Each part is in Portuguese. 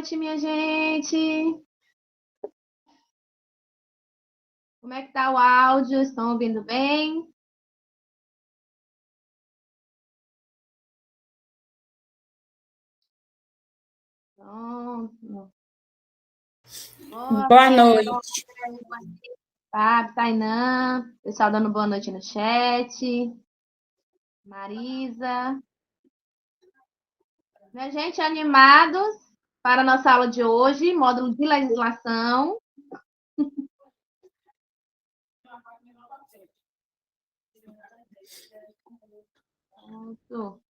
noite, minha gente. Como é que tá o áudio? Estão ouvindo bem? Pronto. Boa noite. Fábio, Tainã, pessoal dando boa noite no chat. Marisa. Minha gente, animados para a nossa aula de hoje, módulo de legislação. Pronto.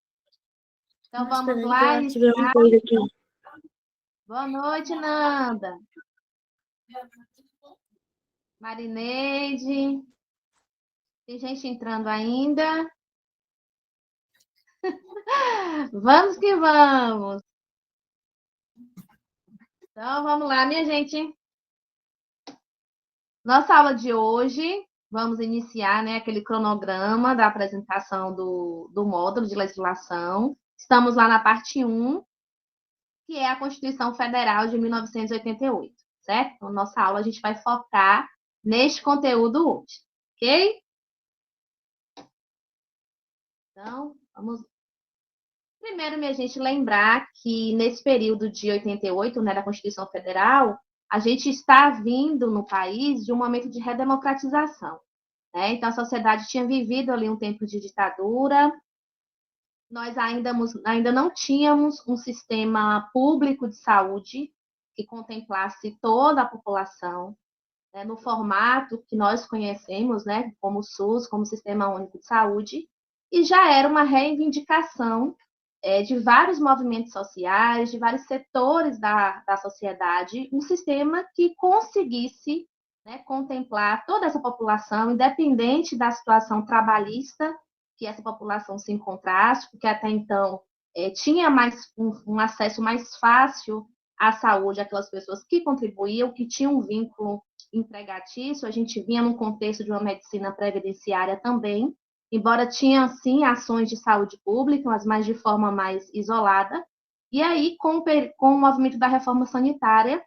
Então vamos lá. Boa noite, Nanda. Marineide. Tem gente entrando ainda. Vamos que vamos. Então, vamos lá, minha gente. Nossa aula de hoje, vamos iniciar, né, aquele cronograma da apresentação do módulo de legislação. Estamos lá na parte 1, que é a Constituição Federal de 1988, certo? Então, nossa aula a gente vai focar neste conteúdo hoje, ok? Então, vamos. Primeiro, minha gente, lembrar que nesse período de 88, né, da Constituição Federal, a gente está vindo no país de um momento de redemocratização, né? Então, a sociedade tinha vivido ali um tempo de ditadura, nós ainda não tínhamos um sistema público de saúde que contemplasse toda a população, né, no formato que nós conhecemos, né, como o SUS, como Sistema Único de Saúde, e já era uma reivindicação de vários movimentos sociais, de vários setores da sociedade, um sistema que conseguisse, né, contemplar toda essa população, independente da situação trabalhista que essa população se encontrasse, porque até então tinha um acesso mais fácil à saúde aquelas pessoas que contribuíam, que tinham um vínculo empregatício. A gente vinha num contexto de uma medicina previdenciária também, embora tinha, sim, ações de saúde pública, mas de forma mais isolada. E aí, com o movimento da reforma sanitária,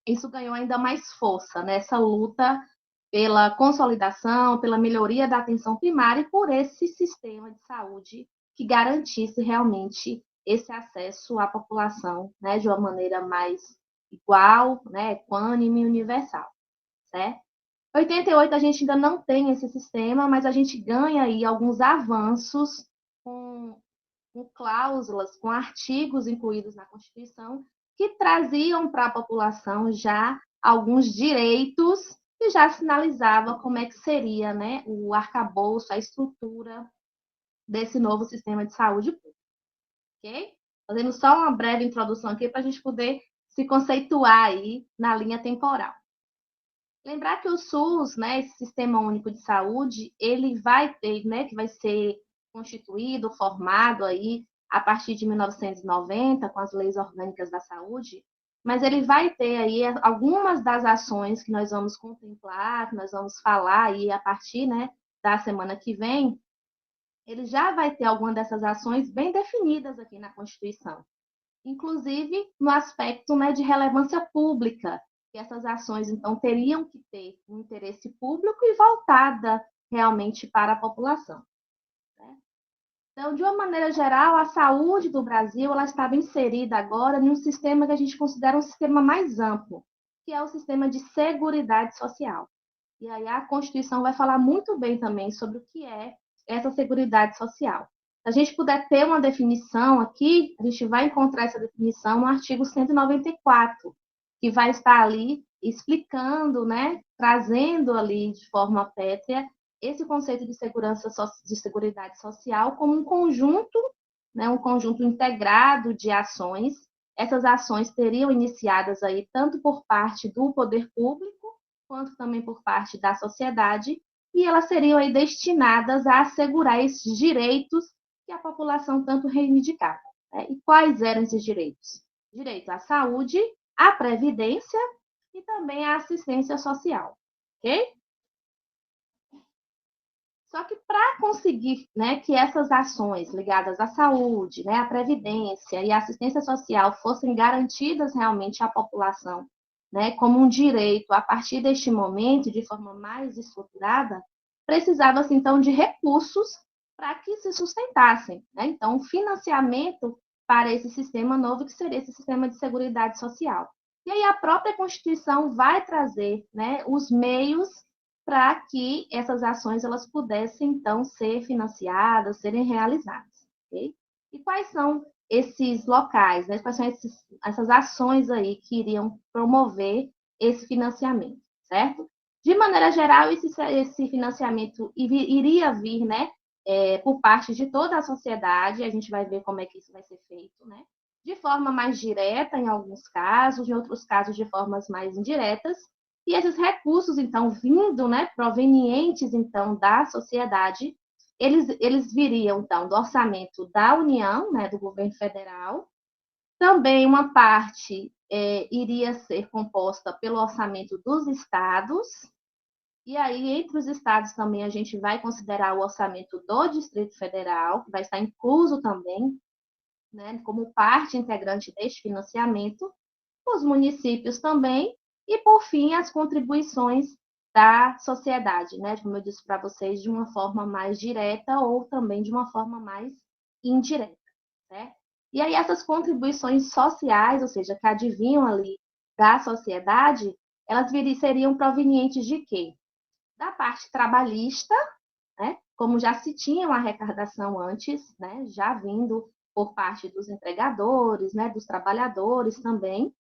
isso ganhou ainda mais força nessa luta pela consolidação, pela melhoria da atenção primária e por esse sistema de saúde que garantisse realmente esse acesso à população, né, de uma maneira mais igual, né, equânime e universal, certo? 88 a gente ainda não tem esse sistema, mas a gente ganha aí alguns avanços com cláusulas, com artigos incluídos na Constituição que traziam para a população já alguns direitos e já sinalizava como é que seria, né, o arcabouço, a estrutura desse novo sistema de saúde pública, ok? Fazendo só uma breve introdução aqui para a gente poder se conceituar aí na linha temporal. Lembrar que o SUS, né, esse Sistema Único de Saúde, ele vai ter, né, que vai ser constituído, formado aí a partir de 1990, com as leis orgânicas da saúde, mas ele vai ter aí algumas das ações que nós vamos contemplar, que nós vamos falar aí a partir, né, da semana que vem, ele já vai ter alguma dessas ações bem definidas aqui na Constituição, inclusive no aspecto, né, de relevância pública, que essas ações, então, teriam que ter um interesse público e voltada realmente para a população, né? Então, de uma maneira geral, a saúde do Brasil ela estava inserida agora em um sistema que a gente considera um sistema mais amplo, que é o sistema de seguridade social. E aí a Constituição vai falar muito bem também sobre o que é essa seguridade social. Se a gente puder ter uma definição aqui, a gente vai encontrar essa definição no artigo 194, que vai estar ali explicando, né, trazendo ali de forma pétrea esse conceito de segurança de seguridade social como um conjunto, né, um conjunto integrado de ações. Essas ações teriam iniciadas aí tanto por parte do poder público quanto também por parte da sociedade, e elas seriam aí destinadas a assegurar esses direitos que a população tanto reivindicava, né? E quais eram esses direitos? Direito à saúde, à previdência e também à assistência social, ok? Só que para conseguir, né, que essas ações ligadas à saúde, né, à previdência e à assistência social fossem garantidas realmente à população, né, como um direito a partir deste momento, de forma mais estruturada, precisava-se então de recursos para que se sustentassem, né? Então, financiamento para esse sistema novo que seria esse sistema de seguridade social. E aí a própria Constituição vai trazer, né, os meios para que essas ações elas pudessem, então, ser financiadas, serem realizadas. Okay? E quais são esses locais, né? Quais são essas ações aí que iriam promover esse financiamento, certo? De maneira geral, esse financiamento iria vir, né, por parte de toda a sociedade, a gente vai ver como é que isso vai ser feito, né? De forma mais direta, em alguns casos, em outros casos, de formas mais indiretas, e esses recursos, então, vindo, né, provenientes, então, da sociedade, eles viriam, então, do orçamento da União, né, do governo federal. Também uma parte iria ser composta pelo orçamento dos estados. E aí, entre os estados também, a gente vai considerar o orçamento do Distrito Federal, que vai estar incluso também, né, como parte integrante deste financiamento, os municípios também, e, por fim, as contribuições da sociedade, né? Como eu disse para vocês, de uma forma mais direta ou também de uma forma mais indireta, certo? E aí essas contribuições sociais, ou seja, que advinham ali da sociedade, elas seriam provenientes de quê? Da parte trabalhista, né? Como já se tinha uma arrecadação antes, né? Já vindo por parte dos empregadores, né? Dos trabalhadores também,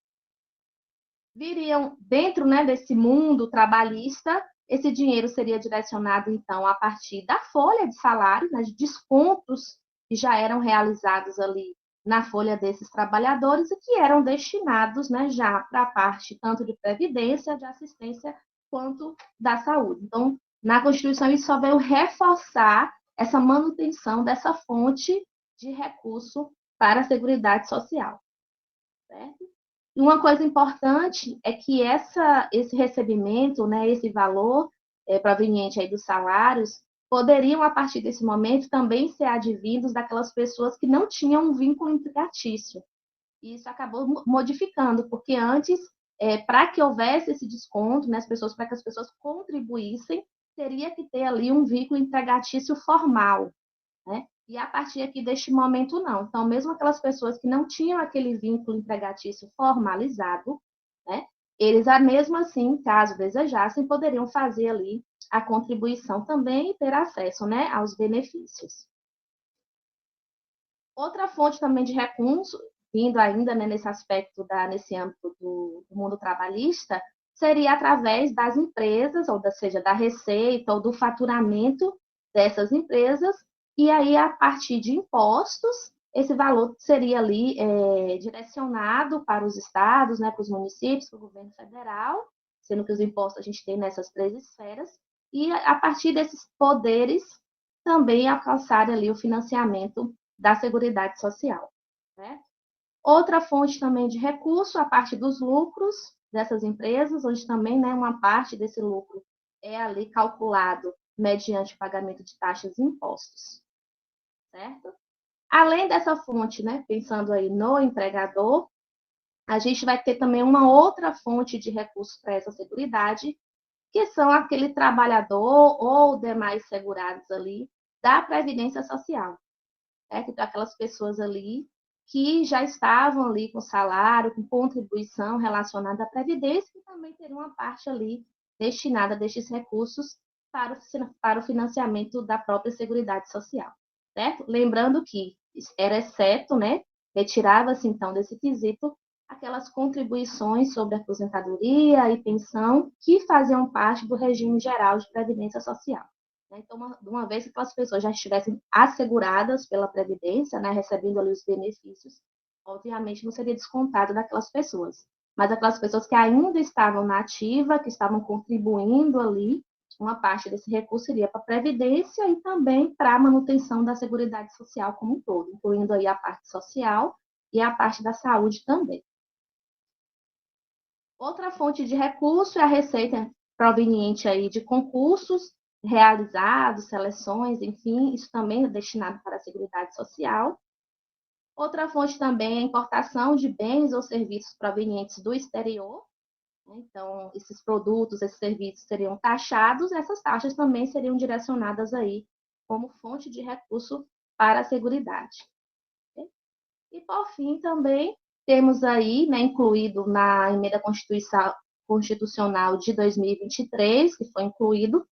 viriam dentro, né, desse mundo trabalhista, esse dinheiro seria direcionado, então, a partir da folha de salário, né, de descontos que já eram realizados ali na folha desses trabalhadores e que eram destinados, né, já para a parte tanto de previdência, de assistência, quanto da saúde. Então, na Constituição, isso só veio reforçar essa manutenção dessa fonte de recurso para a Seguridade Social, certo? E uma coisa importante é que esse recebimento, né, esse valor proveniente aí dos salários, poderiam, a partir desse momento, também ser advindos daquelas pessoas que não tinham um vínculo empregatício. E isso acabou modificando, porque antes, para que houvesse esse desconto, né, para que as pessoas contribuíssem, teria que ter ali um vínculo empregatício formal, né? E a partir aqui deste momento, não. Então, mesmo aquelas pessoas que não tinham aquele vínculo empregatício formalizado, né? Eles, mesmo assim, caso desejassem, poderiam fazer ali a contribuição também e ter acesso, né, aos benefícios. Outra fonte também de recurso, vindo ainda, né, nesse aspecto, nesse âmbito do mundo trabalhista, seria através das empresas, ou seja, da receita ou do faturamento dessas empresas, e aí, a partir de impostos, esse valor seria ali direcionado para os estados, né, para os municípios, para o governo federal, sendo que os impostos a gente tem nessas três esferas, e a partir desses poderes também alcançar ali o financiamento da Seguridade Social, né? Outra fonte também de recurso, a parte dos lucros dessas empresas, onde também, né, uma parte desse lucro é ali calculado mediante o pagamento de taxas e impostos, certo? Além dessa fonte, né, pensando aí no empregador, a gente vai ter também uma outra fonte de recursos para essa seguridade, que são aquele trabalhador ou demais segurados ali da Previdência Social, né? Que aquelas pessoas ali que já estavam ali com salário, com contribuição relacionada à Previdência, que também teriam uma parte ali destinada destes recursos para o financiamento da própria Seguridade Social, certo? Lembrando que era exceto, né? Retirava-se, então, desse quesito aquelas contribuições sobre aposentadoria e pensão que faziam parte do regime geral de previdência social. Então, uma vez que aquelas pessoas já estivessem asseguradas pela Previdência, né, recebendo ali os benefícios, obviamente não seria descontado daquelas pessoas. Mas aquelas pessoas que ainda estavam na ativa, que estavam contribuindo ali, uma parte desse recurso iria para a Previdência e também para a manutenção da Seguridade Social como um todo, incluindo aí a parte social e a parte da saúde também. Outra fonte de recurso é a receita proveniente aí de concursos, realizados, seleções, enfim, isso também é destinado para a Seguridade Social. Outra fonte também é a importação de bens ou serviços provenientes do exterior. Então, esses produtos, esses serviços seriam taxados, essas taxas também seriam direcionadas aí como fonte de recurso para a Seguridade. E, por fim, também temos aí, né, incluído na emenda constitucional de 2023, que foi incluído,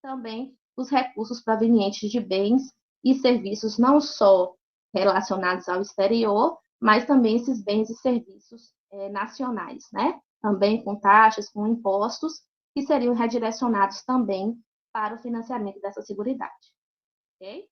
também os recursos provenientes de bens e serviços não só relacionados ao exterior, mas também esses bens e serviços nacionais, né? Também com taxas, com impostos, que seriam redirecionados também para o financiamento dessa seguridade. Ok?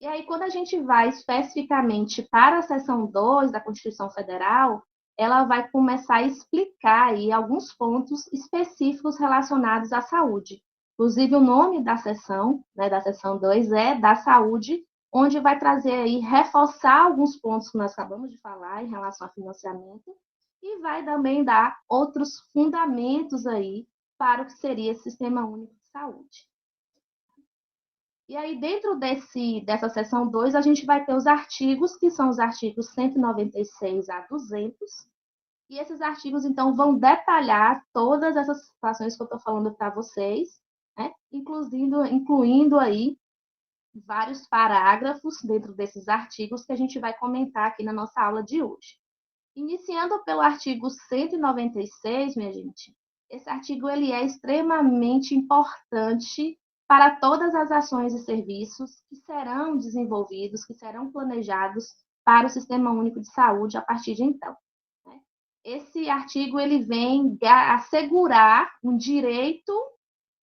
E aí, quando a gente vai especificamente para a seção 2 da Constituição Federal, ela vai começar a explicar aí alguns pontos específicos relacionados à saúde. Inclusive, o nome da seção, né, da seção 2 é da saúde, onde vai trazer aí, reforçar alguns pontos que nós acabamos de falar em relação ao financiamento, e vai também dar outros fundamentos aí para o que seria esse Sistema Único de Saúde. E aí, dentro dessa seção 2, a gente vai ter os artigos, que são os artigos 196 a 200, e esses artigos, então, vão detalhar todas essas situações que eu estou falando para vocês, né? Incluindo aí vários parágrafos dentro desses artigos que a gente vai comentar aqui na nossa aula de hoje. Iniciando pelo artigo 196, minha gente, esse artigo ele é extremamente importante para todas as ações e serviços que serão desenvolvidos, que serão planejados para o Sistema Único de Saúde a partir de então. Né? Esse artigo ele vem assegurar um direito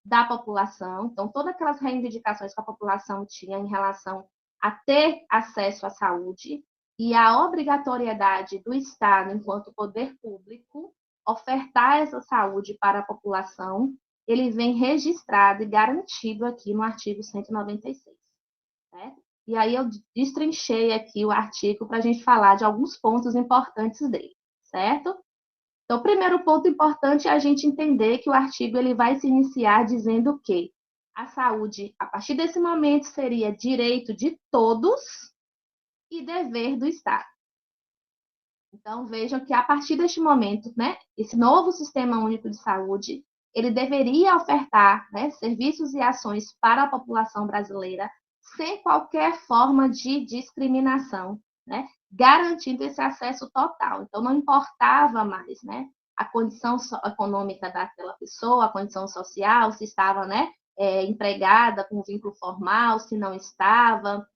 da população, então todas aquelas reivindicações que a população tinha em relação a ter acesso à saúde e a obrigatoriedade do Estado, enquanto poder público, ofertar essa saúde para a população, ele vem registrado e garantido aqui no artigo 196. Né? E aí eu destrinchei aqui o artigo para a gente falar de alguns pontos importantes dele, certo? Então, o primeiro ponto importante é a gente entender que o artigo ele vai se iniciar dizendo que a saúde, a partir desse momento, seria direito de todos e dever do Estado. Então, vejam que a partir deste momento, né, esse novo Sistema Único de Saúde, ele deveria ofertar, né, serviços e ações para a população brasileira sem qualquer forma de discriminação, né, garantindo esse acesso total. Então, não importava mais, né, a condição econômica daquela pessoa, a condição social, se estava, né, empregada com vínculo formal, se não estava,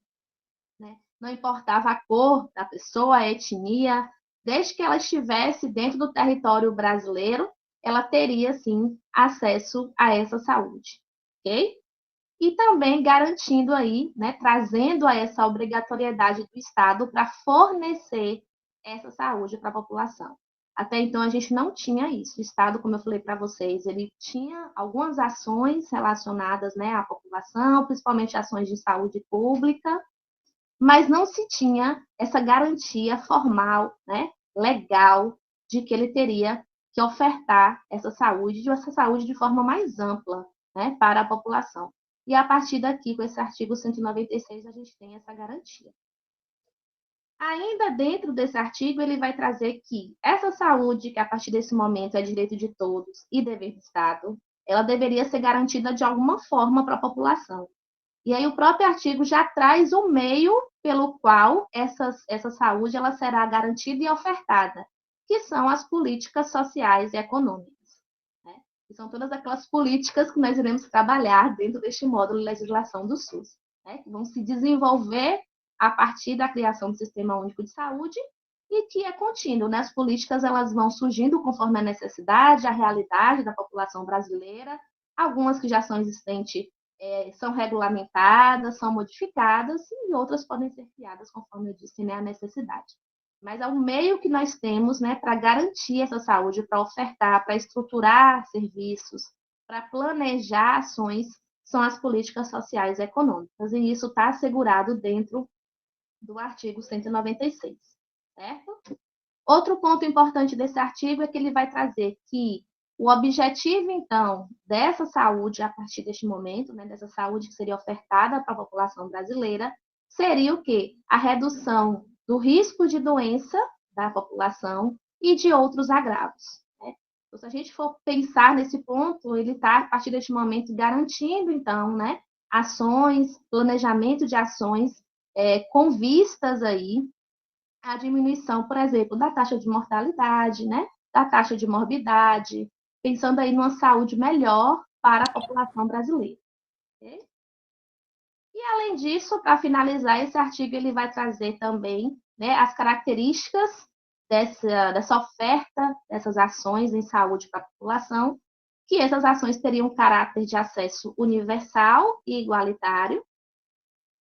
né, não importava a cor da pessoa, a etnia, desde que ela estivesse dentro do território brasileiro, ela teria, sim, acesso a essa saúde, ok? E também garantindo aí, né, trazendo a essa obrigatoriedade do Estado para fornecer essa saúde para a população. Até então, a gente não tinha isso. O Estado, como eu falei para vocês, ele tinha algumas ações relacionadas, né, à população, principalmente ações de saúde pública, mas não se tinha essa garantia formal, né, legal, de que ele teria que ofertar essa saúde de forma mais ampla, né, para a população. E a partir daqui, com esse artigo 196, a gente tem essa garantia. Ainda dentro desse artigo, ele vai trazer que essa saúde, que a partir desse momento é direito de todos e dever do Estado, ela deveria ser garantida de alguma forma para a população. E aí o próprio artigo já traz o meio pelo qual essa saúde ela será garantida e ofertada, que são as políticas sociais e econômicas. Né? Que são todas aquelas políticas que nós iremos trabalhar dentro deste módulo de legislação do SUS, né? Que vão se desenvolver a partir da criação do Sistema Único de Saúde e que é contínuo, né? As políticas elas vão surgindo conforme a necessidade, a realidade da população brasileira, algumas que já são existentes são regulamentadas, são modificadas e outras podem ser criadas, conforme eu disse, né, a necessidade. Mas é o meio que nós temos, né, para garantir essa saúde, para ofertar, para estruturar serviços, para planejar ações, são as políticas sociais e econômicas. E isso está assegurado dentro do artigo 196, certo? Outro ponto importante desse artigo é que ele vai trazer que O objetivo, então, dessa saúde, a partir deste momento, né, dessa saúde que seria ofertada para a população brasileira, seria o quê? A redução do risco de doença da população e de outros agravos. Né? Então, se a gente for pensar nesse ponto, ele está, a partir deste momento, garantindo, então, né, ações, planejamento de ações com vistas aí à diminuição, por exemplo, da taxa de mortalidade, né, da taxa de morbidade, pensando aí numa saúde melhor para a população brasileira. Okay? E, além disso, para finalizar, esse artigo ele vai trazer também, né, as características dessa oferta, dessas ações em saúde para a população, que essas ações teriam caráter de acesso universal e igualitário,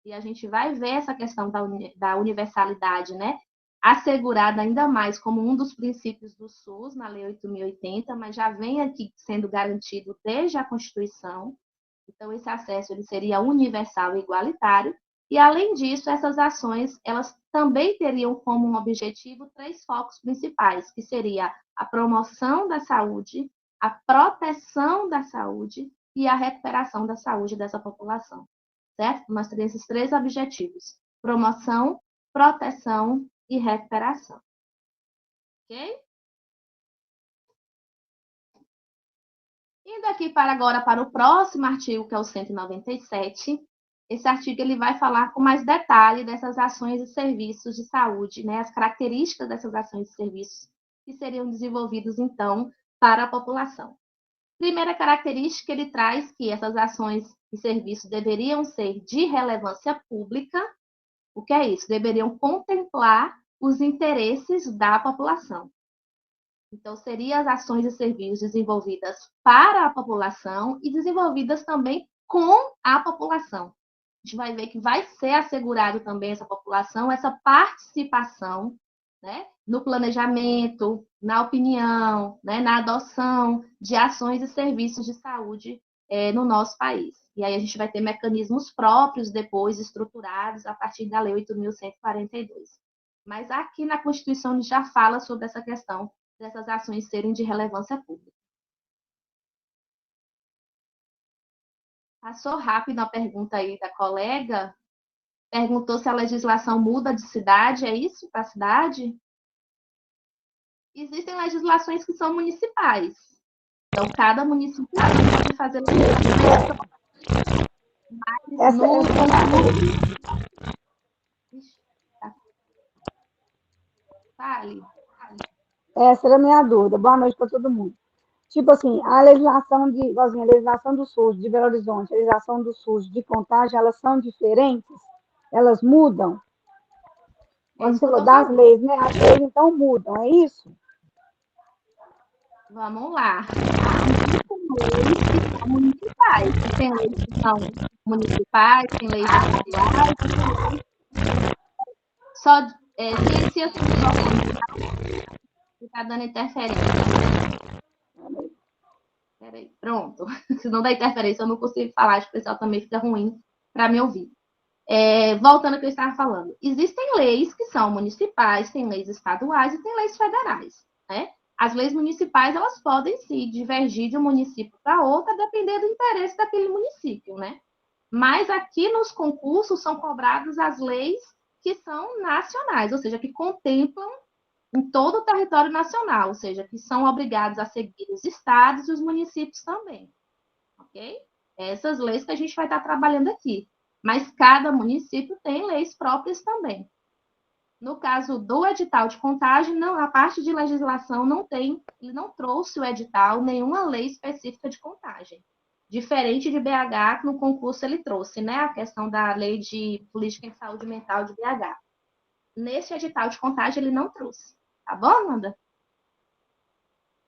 e a gente vai ver essa questão da universalidade, né, assegurada ainda mais como um dos princípios do SUS, na Lei 8.080, mas já vem aqui sendo garantido desde a Constituição. Então, esse acesso ele seria universal e igualitário. E, além disso, essas ações elas também teriam como um objetivo 3 focos principais, que seria a promoção da saúde, a proteção da saúde e a recuperação da saúde dessa população. Certo? Nós teríamos esses 3 objetivos: promoção, proteção e recuperação. Ok? Indo aqui agora para o próximo artigo, que é o 197, esse artigo ele vai falar com mais detalhe dessas ações e serviços de saúde, né, as características dessas ações e serviços que seriam desenvolvidos, então, para a população. Primeira característica, ele traz que essas ações e serviços deveriam ser de relevância pública. O que é isso? Deveriam contemplar os interesses da população. Então, seriam as ações e serviços desenvolvidas para a população e desenvolvidas também com a população. A gente vai ver que vai ser assegurado também essa população, essa participação, né, no planejamento, na opinião, né, na adoção de ações e serviços de saúde no nosso país. E aí a gente vai ter mecanismos próprios depois estruturados a partir da Lei 8.142. Mas aqui na Constituição já fala sobre essa questão dessas ações serem de relevância pública. Passou rápido a pergunta aí da colega. Perguntou se a legislação muda de cidade, é isso? Para a cidade? Existem legislações que são municipais. Então, cada município pode fazer legislação. Mas no concurso... Fale. Essa era a minha dúvida. Boa noite para todo mundo. Tipo assim, a legislação a legislação do SUS de Belo Horizonte, a legislação do SUS de Contagem, elas são diferentes? Elas mudam? Quando você falou das leis, né? As leis então mudam, é isso? Vamos lá. Existem leis que são municipais. Tem leis que são municipais, tem leis estaduais, tem leis... Só silencia esse microfone, que está dando interferência. Peraí, pronto. Se não dá interferência, eu não consigo falar, acho que o pessoal também fica ruim para me ouvir. Voltando ao que eu estava falando, existem leis que são municipais, tem leis estaduais e tem leis federais, né? As leis municipais, elas podem se divergir de um município para outro, a depender do interesse daquele município, né? Mas aqui nos concursos são cobradas as leis que são nacionais, ou seja, que contemplam em todo o território nacional, ou seja, que são obrigados a seguir os estados e os municípios também, ok? Essas leis que a gente vai estar trabalhando aqui. Mas cada município tem leis próprias também. No caso do edital de contagem, não, a parte de legislação não tem, ele não trouxe o edital nenhuma lei específica de contagem. Diferente de BH, que no concurso ele trouxe, né, a questão da lei de política em saúde mental de BH. Nesse edital de contagem ele não trouxe. Tá bom, Amanda?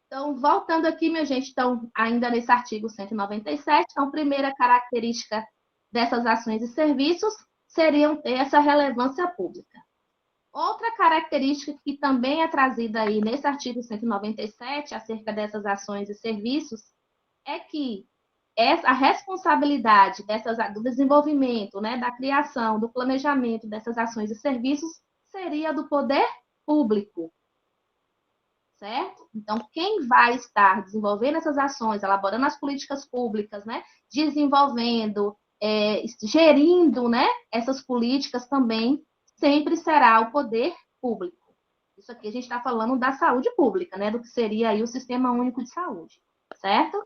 Então, voltando aqui, minha gente, então, ainda nesse artigo 197, então, primeira característica dessas ações e serviços seriam ter essa relevância pública. Outra característica que também é trazida aí nesse artigo 197, acerca dessas ações e serviços, é que a responsabilidade do desenvolvimento, né, da criação, do planejamento dessas ações e serviços seria do poder público. certo? Então, quem vai estar desenvolvendo essas ações, elaborando as políticas públicas, né? Desenvolvendo, gerindo, né? Essas políticas também sempre será o poder público. Isso aqui a gente está falando da saúde pública, né? Do que seria aí o Sistema Único de Saúde, certo?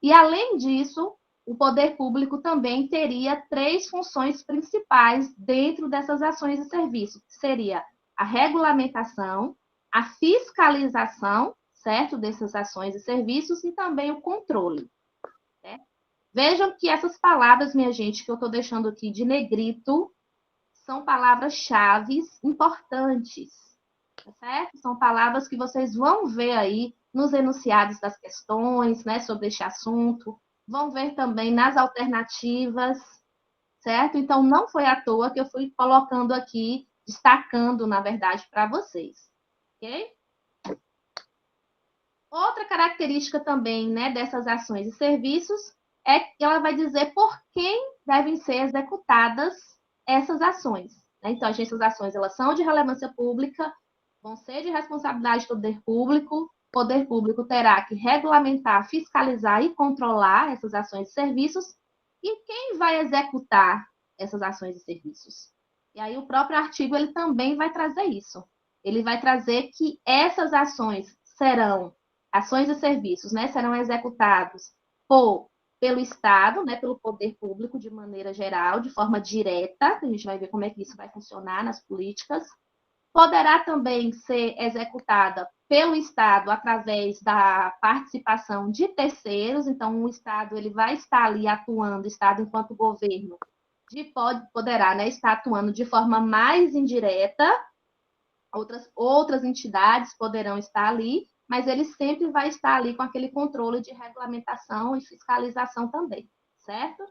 E, além disso, o poder público também teria 3 funções principais dentro dessas ações e serviços, que seria a regulamentação, a fiscalização, certo, dessas ações e serviços e também o controle. Né? Vejam que essas palavras, minha gente, que eu estou deixando aqui de negrito, são palavras-chave importantes, tá certo? São palavras que vocês vão ver aí nos enunciados das questões, né, sobre este assunto, vão ver também nas alternativas, certo? Então, não foi à toa que eu fui colocando aqui, destacando, na verdade, para vocês, ok? Outra característica também, né, dessas ações e serviços é que ela vai dizer por quem devem ser executadas essas ações. Né? Então, essas ações elas são de relevância pública, vão ser de responsabilidade do o poder público terá que regulamentar, fiscalizar e controlar essas ações e serviços, e quem vai executar essas ações e serviços? E aí o próprio artigo ele também vai trazer isso. Ele vai trazer que essas ações ações e serviços, né, serão executados pelo Estado, né, pelo poder público de maneira geral, de forma direta, a gente vai ver como é que isso vai funcionar nas políticas. Poderá também ser executada pelo Estado através da participação de terceiros, então o Estado ele vai estar ali atuando, o Estado enquanto governo poderá, né, estar atuando de forma mais indireta, outras entidades poderão estar ali, mas ele sempre vai estar ali com aquele controle de regulamentação e fiscalização também, certo?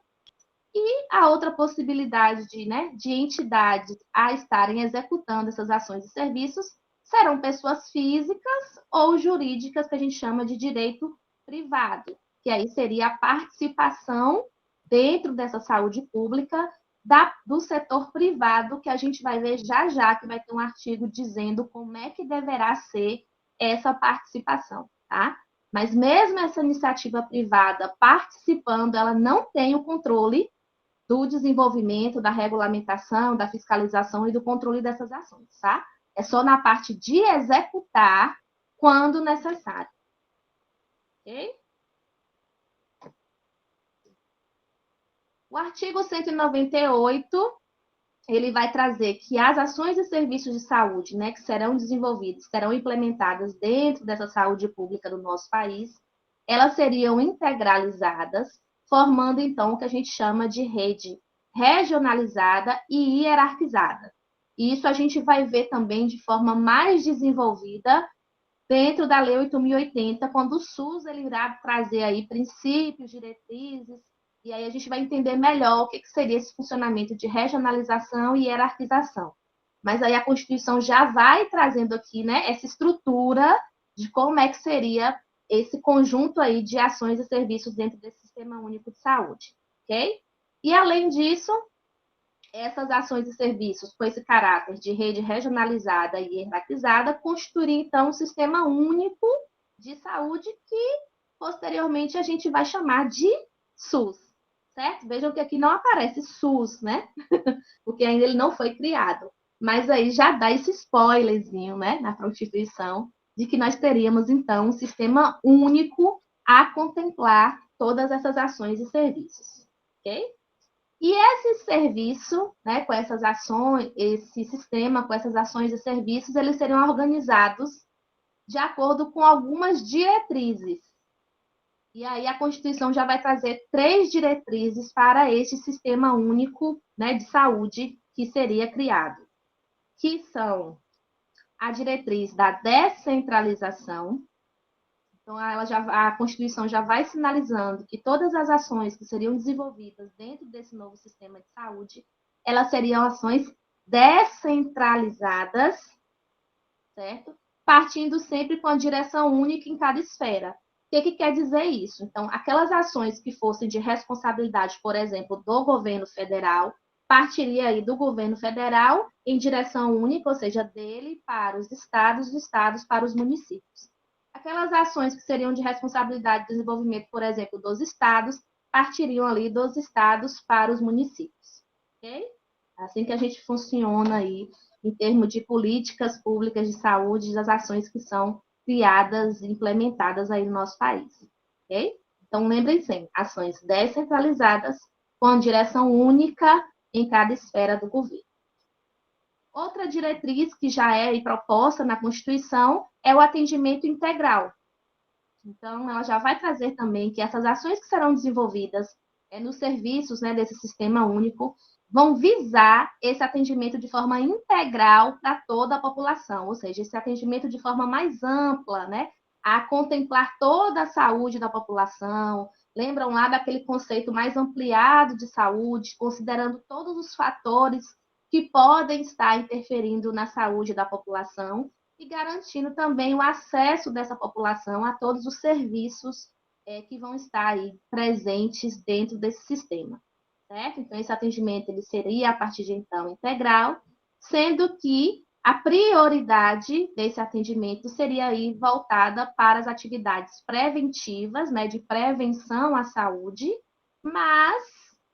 E a outra possibilidade de entidades a estarem executando essas ações e serviços serão pessoas físicas ou jurídicas, que a gente chama de direito privado, que aí seria a participação dentro dessa saúde pública do setor privado, que a gente vai ver já já, que vai ter um artigo dizendo como é que deverá ser essa participação, tá? Mas mesmo essa iniciativa privada participando, ela não tem o controle do desenvolvimento, da regulamentação, da fiscalização e do controle dessas ações, tá? É só na parte de executar quando necessário. Ok? O artigo 198, ele vai trazer que as ações e serviços de saúde, né, que serão desenvolvidos, serão implementadas dentro dessa saúde pública do nosso país, elas seriam integralizadas, formando, então, o que a gente chama de rede regionalizada e hierarquizada. E isso a gente vai ver também de forma mais desenvolvida dentro da Lei 8.080, quando o SUS ele irá trazer aí princípios, diretrizes, e aí a gente vai entender melhor o que seria esse funcionamento de regionalização e hierarquização. Mas aí a Constituição já vai trazendo aqui, né, essa estrutura de como é que seria esse conjunto aí de ações e serviços dentro desse Sistema Único de Saúde, ok? E, além disso, essas ações e serviços com esse caráter de rede regionalizada e hierarquizada constituiriam, então, um sistema único de saúde que, posteriormente, a gente vai chamar de SUS, certo? Vejam que aqui não aparece SUS, né? Porque ainda ele não foi criado. Mas aí já dá esse spoilerzinho, né, na Constituição, de que nós teríamos, então, um sistema único a contemplar todas essas ações e serviços, ok? E esse serviço, né, com essas ações, esse sistema com essas ações e serviços, eles seriam organizados de acordo com algumas diretrizes. E aí a Constituição já vai trazer 3 diretrizes para este sistema único, né, de saúde que seria criado, que são a diretriz da descentralização. Então, a Constituição já vai sinalizando que todas as ações que seriam desenvolvidas dentro desse novo sistema de saúde, elas seriam ações descentralizadas, certo? Partindo sempre com a direção única em cada esfera. O que quer dizer isso? Então, aquelas ações que fossem de responsabilidade, por exemplo, do governo federal, partiria aí do governo federal em direção única, ou seja, dele para os estados, dos estados para os municípios. Aquelas ações que seriam de responsabilidade de desenvolvimento, por exemplo, dos estados, partiriam ali dos estados para os municípios. Ok? Assim que a gente funciona aí em termos de políticas públicas de saúde, das ações que são criadas e implementadas aí no nosso país. Ok? Então, lembrem sempre, ações descentralizadas com direção única em cada esfera do governo. Outra diretriz que já é proposta na Constituição é o atendimento integral. Então, ela já vai trazer também que essas ações que serão desenvolvidas nos serviços, né, desse sistema único vão visar esse atendimento de forma integral para toda a população, ou seja, esse atendimento de forma mais ampla, né, a contemplar toda a saúde da população. Lembram lá daquele conceito mais ampliado de saúde, considerando todos os fatores que podem estar interferindo na saúde da população e garantindo também o acesso dessa população a todos os serviços que vão estar aí presentes dentro desse sistema, certo? Então, esse atendimento ele seria, a partir de então, integral, sendo que a prioridade desse atendimento seria aí voltada para as atividades preventivas, né, de prevenção à saúde, mas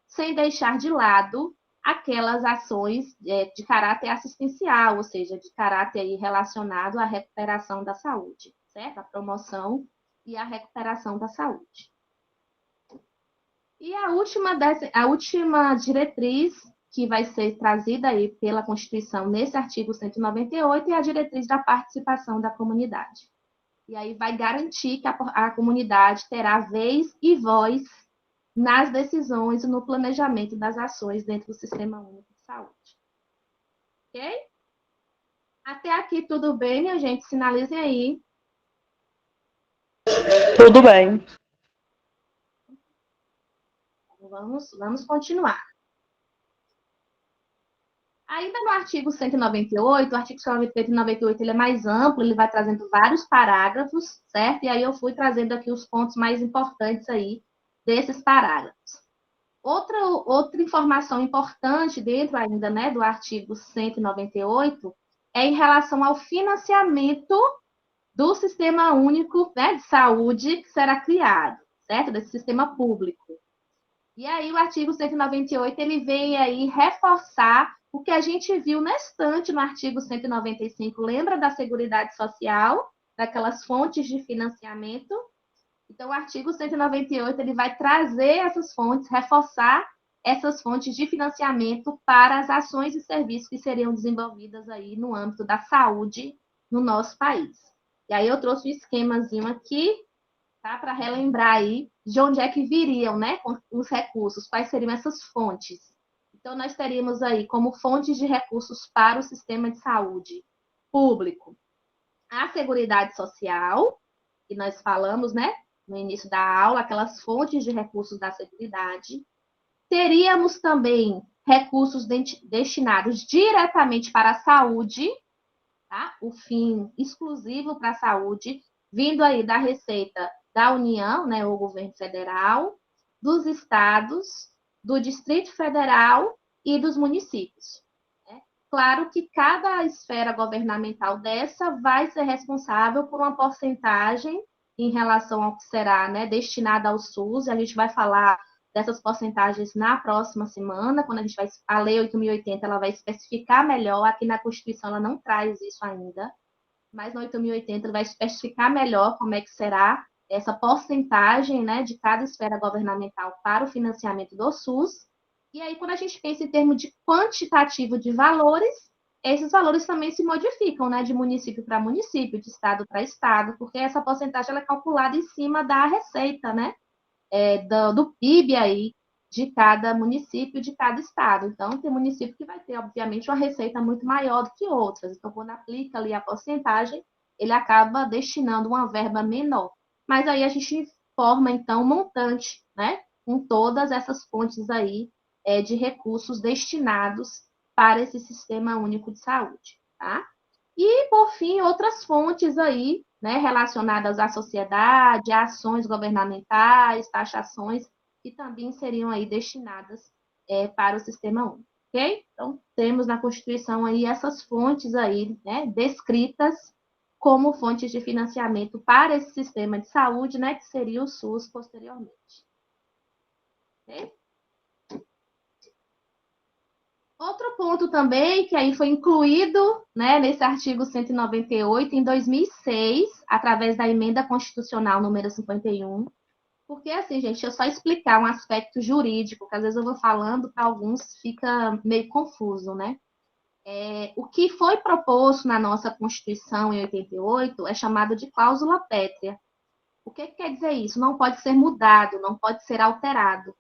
sem deixar de lado aquelas ações de caráter assistencial, ou seja, de caráter aí relacionado à recuperação da saúde, certo? A promoção e a recuperação da saúde. E a última diretriz que vai ser trazida aí pela Constituição nesse artigo 198 é a diretriz da participação da comunidade. E aí vai garantir que a comunidade terá vez e voz nas decisões e no planejamento das ações dentro do Sistema Único de Saúde. Ok? Até aqui tudo bem, minha gente? Sinalizem aí. Tudo bem. Vamos continuar. Ainda no artigo 198, o artigo 198 ele é mais amplo, ele vai trazendo vários parágrafos, certo? E aí eu fui trazendo aqui os pontos mais importantes aí desses parágrafos. Outra informação importante dentro ainda, né, do artigo 198 é em relação ao financiamento do Sistema Único, né, de Saúde que será criado, certo? Desse sistema público. E aí o artigo 198 ele vem aí reforçar o que a gente viu na estante no artigo 195. Lembra da Seguridade Social, daquelas fontes de financiamento? Então, o artigo 198 ele vai trazer essas fontes, reforçar essas fontes de financiamento para as ações e serviços que seriam desenvolvidas aí no âmbito da saúde no nosso país. E aí eu trouxe um esquemazinho aqui, tá, para relembrar aí de onde é que viriam, né, os recursos, quais seriam essas fontes. Então, nós teríamos aí como fontes de recursos para o sistema de saúde público a Seguridade Social, que nós falamos, né, no início da aula, aquelas fontes de recursos da Seguridade. Teríamos também recursos destinados diretamente para a saúde, tá? O fim exclusivo para a saúde, vindo aí da receita da União, né, o governo federal, dos estados, do Distrito Federal e dos municípios. Né? Claro que cada esfera governamental dessa vai ser responsável por uma porcentagem em relação ao que será, né, destinado ao SUS. A gente vai falar dessas porcentagens na próxima semana, quando a Lei 8.080 ela vai especificar melhor. Aqui na Constituição ela não traz isso ainda, mas na 8.080 ela vai especificar melhor como é que será essa porcentagem, né, de cada esfera governamental para o financiamento do SUS. E aí, quando a gente pensa em termos de quantitativo de valores, esses valores também se modificam, né, de município para município, de estado para estado, porque essa porcentagem ela é calculada em cima da receita, né, do PIB aí de cada município, de cada estado. Então, tem município que vai ter, obviamente, uma receita muito maior do que outras. Então, quando aplica ali a porcentagem, ele acaba destinando uma verba menor. Mas aí a gente forma, então, um montante, né, com todas essas fontes aí de recursos destinados para esse Sistema Único de Saúde, tá? E, por fim, outras fontes aí, né, relacionadas à sociedade, a ações governamentais, taxações, que também seriam aí destinadas para o Sistema Único. ok? Então, temos na Constituição aí essas fontes aí, né, descritas como fontes de financiamento para esse sistema de saúde, né, que seria o SUS posteriormente. Ok? Outro ponto também, que aí foi incluído, né, nesse artigo 198, em 2006, através da emenda constitucional número 51, porque, assim, gente, eu só explicar um aspecto jurídico, que às vezes eu vou falando, para alguns fica meio confuso, né? O que foi proposto na nossa Constituição em 88 é chamado de cláusula pétrea. O que quer dizer isso? Não pode ser mudado, não pode ser alterado,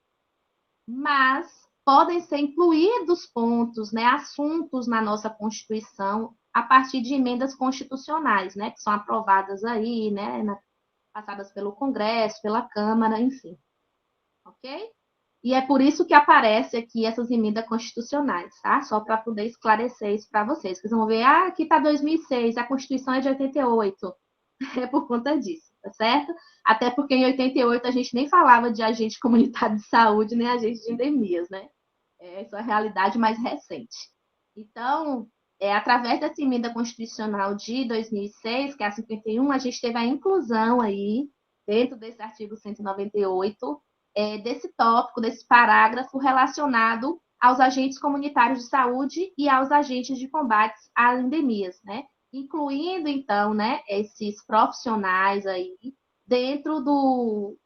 mas podem ser incluídos pontos, né, assuntos na nossa Constituição a partir de emendas constitucionais, né, que são aprovadas aí, né, passadas pelo Congresso, pela Câmara, enfim, ok? E é por isso que aparece aqui essas emendas constitucionais, tá? Só para poder esclarecer isso para vocês. Vocês vão ver, aqui está 2006, a Constituição é de 88. É por conta disso, tá certo? Até porque em 88 a gente nem falava de agente comunitário de saúde, nem agente de endemias, né? Essa é a realidade mais recente. Então, através dessa emenda constitucional de 2006, que é a 51, a gente teve a inclusão aí, dentro desse artigo 198, desse tópico, desse parágrafo relacionado aos agentes comunitários de saúde e aos agentes de combate às endemias, né? Incluindo, então, né, esses profissionais aí dentro do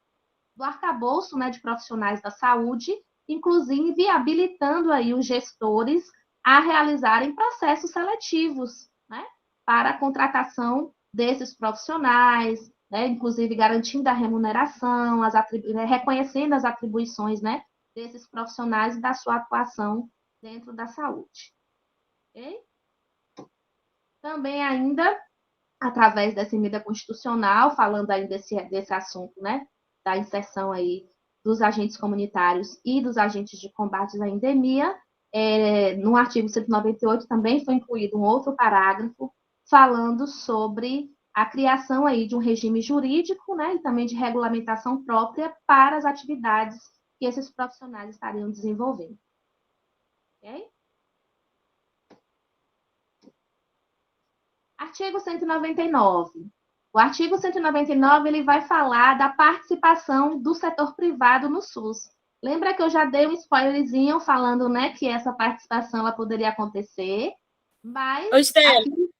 arcabouço, né, de profissionais da saúde, inclusive habilitando aí os gestores a realizarem processos seletivos, né, para a contratação desses profissionais, né, inclusive garantindo a remuneração, reconhecendo as atribuições, né, desses profissionais e da sua atuação dentro da saúde. Okay? Também ainda através dessa emenda constitucional, falando aí desse assunto, né, da inserção aí dos agentes comunitários e dos agentes de combate à endemia, no artigo 198 também foi incluído um outro parágrafo falando sobre a criação aí de um regime jurídico, né, e também de regulamentação própria para as atividades que esses profissionais estariam desenvolvendo. Ok? Artigo 199. O artigo 199 ele vai falar da participação do setor privado no SUS. Lembra que eu já dei um spoilerzinho falando, né, que essa participação ela poderia acontecer, mas Ô, Estela, aqui,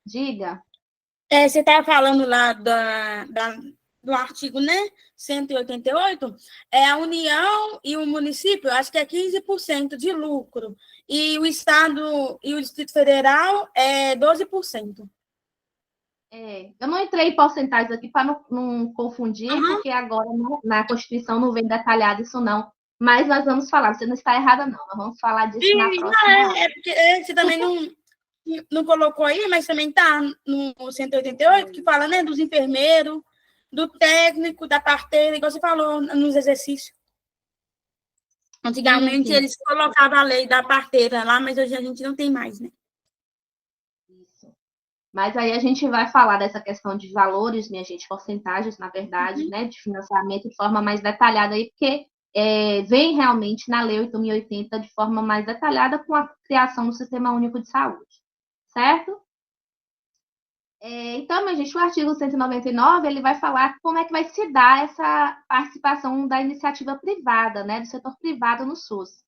diga. você estava falando lá do artigo, né, 188, a União e o município, acho que é 15% de lucro, e o Estado e o Distrito Federal é 12%. Eu não entrei em porcentagens aqui para não confundir, porque agora na Constituição não vem detalhado isso não. Mas nós vamos falar, você não está errada não, nós vamos falar disso na próxima aula. Porque você também não colocou aí, mas também está no 188, que fala, né, dos enfermeiros, do técnico, da parteira, igual você falou nos exercícios. Antigamente, Sim. eles colocavam a lei da parteira lá, mas hoje a gente não tem mais, né? Isso. Mas aí a gente vai falar dessa questão de valores, minha gente, porcentagens, na verdade, né, de financiamento de forma mais detalhada aí, porque vem realmente na Lei 8.080 de forma mais detalhada com a criação do Sistema Único de Saúde, certo? Então, minha gente, o artigo 199, ele vai falar como é que vai se dar essa participação da iniciativa privada, né, do setor privado no SUS.